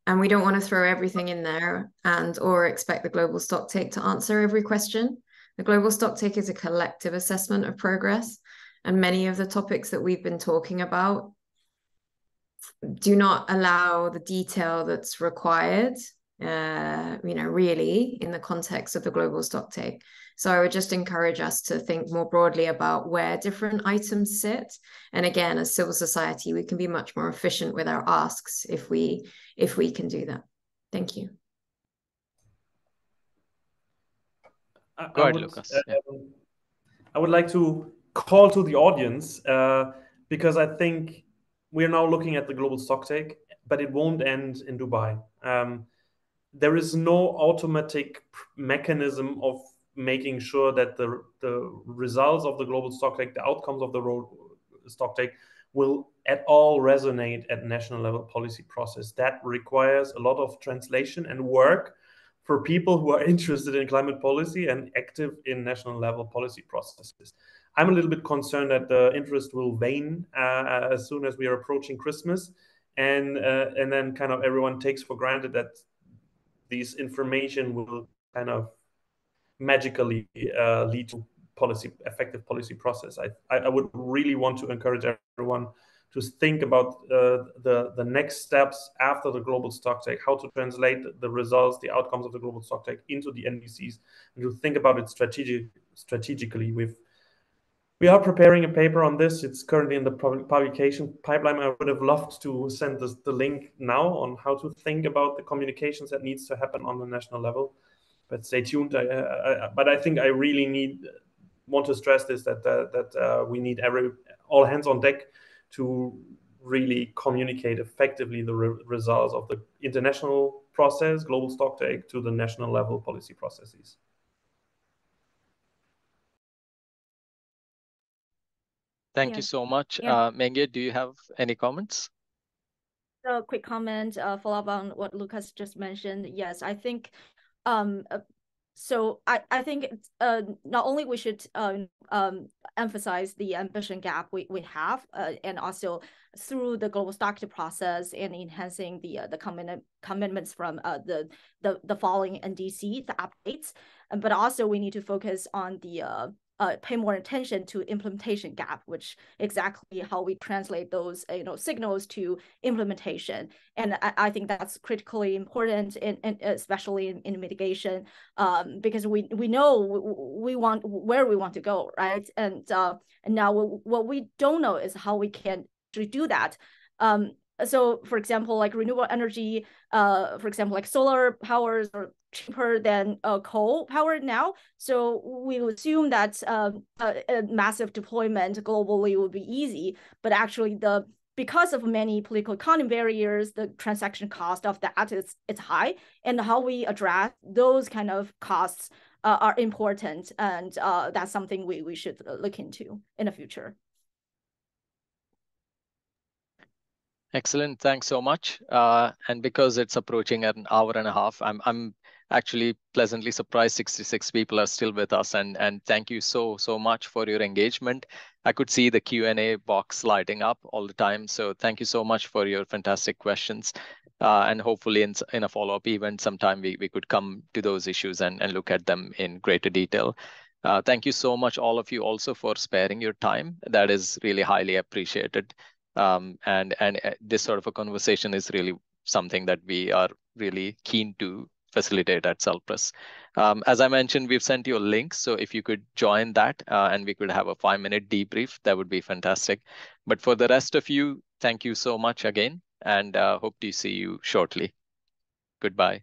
And we don't want to throw everything in there or expect the global stocktake to answer every question. The global stocktake is a collective assessment of progress. And many of the topics that we've been talking about do not allow the detail that's required, really in the context of the global stocktake. So I would just encourage us to think more broadly about where different items sit. And again, as civil society, we can be much more efficient with our asks if we can do that. Thank you. Go ahead, Lukas. I would like to call to the audience because I think we're now looking at the global stocktake, but it won't end in Dubai. There is no automatic mechanism of making sure that the results of the global stocktake, the outcomes of the stocktake, will at all resonate at national level policy process. That requires a lot of translation and work for people who are interested in climate policy and active in national level policy processes. I'm a little bit concerned that the interest will wane as soon as we are approaching Christmas, and then kind of everyone takes for granted that these information will kind of magically lead to effective policy process. I would really want to encourage everyone to think about the next steps after the global stocktake, how to translate the results, the outcomes of the global stocktake into the NDCs, and to think about it strategically. We are preparing a paper on this. It's currently in the publication pipeline. I would have loved to send the link now on how to think about the communications that needs to happen on the national level. But stay tuned. But I think I really want to stress this, that we need all hands on deck to really communicate effectively the results of the international process, global stocktake, to the national level policy processes. Thank you so much. Mengye, do you have any comments? A quick comment, follow up on what Lukas just mentioned. Yes, I think so I think not only we should emphasize the ambition gap we have, and also through the global stocktake process and enhancing the commitments from the following NDC, the updates, but also we need to focus on the pay more attention to implementation gap, which exactly how we translate those signals to implementation. And I think that's critically important, especially in mitigation, because we know we want where we want to go, right? And now what we don't know is how we can do that. So for example, like renewable energy, for example, like solar powers are cheaper than coal power now. So we assume that a massive deployment globally would be easy, but actually because of many political economy barriers, the transaction cost of that is high, and how we address those kind of costs are important, and that's something we should look into in the future. Excellent. Thanks so much. And because it's approaching an hour and a half, I'm actually pleasantly surprised 66 people are still with us. And thank you so much for your engagement. I could see the Q&A box lighting up all the time. So thank you so much for your fantastic questions. And hopefully in a follow-up event sometime we could come to those issues and look at them in greater detail. Thank you so much, all of you, also for sparing your time. That is really highly appreciated. And this sort of a conversation is really something that we are really keen to facilitate at CELPRES. As I mentioned, we've sent you a link, so if you could join that and we could have a 5-minute debrief, that would be fantastic. But for the rest of you, thank you so much again, and hope to see you shortly. Goodbye.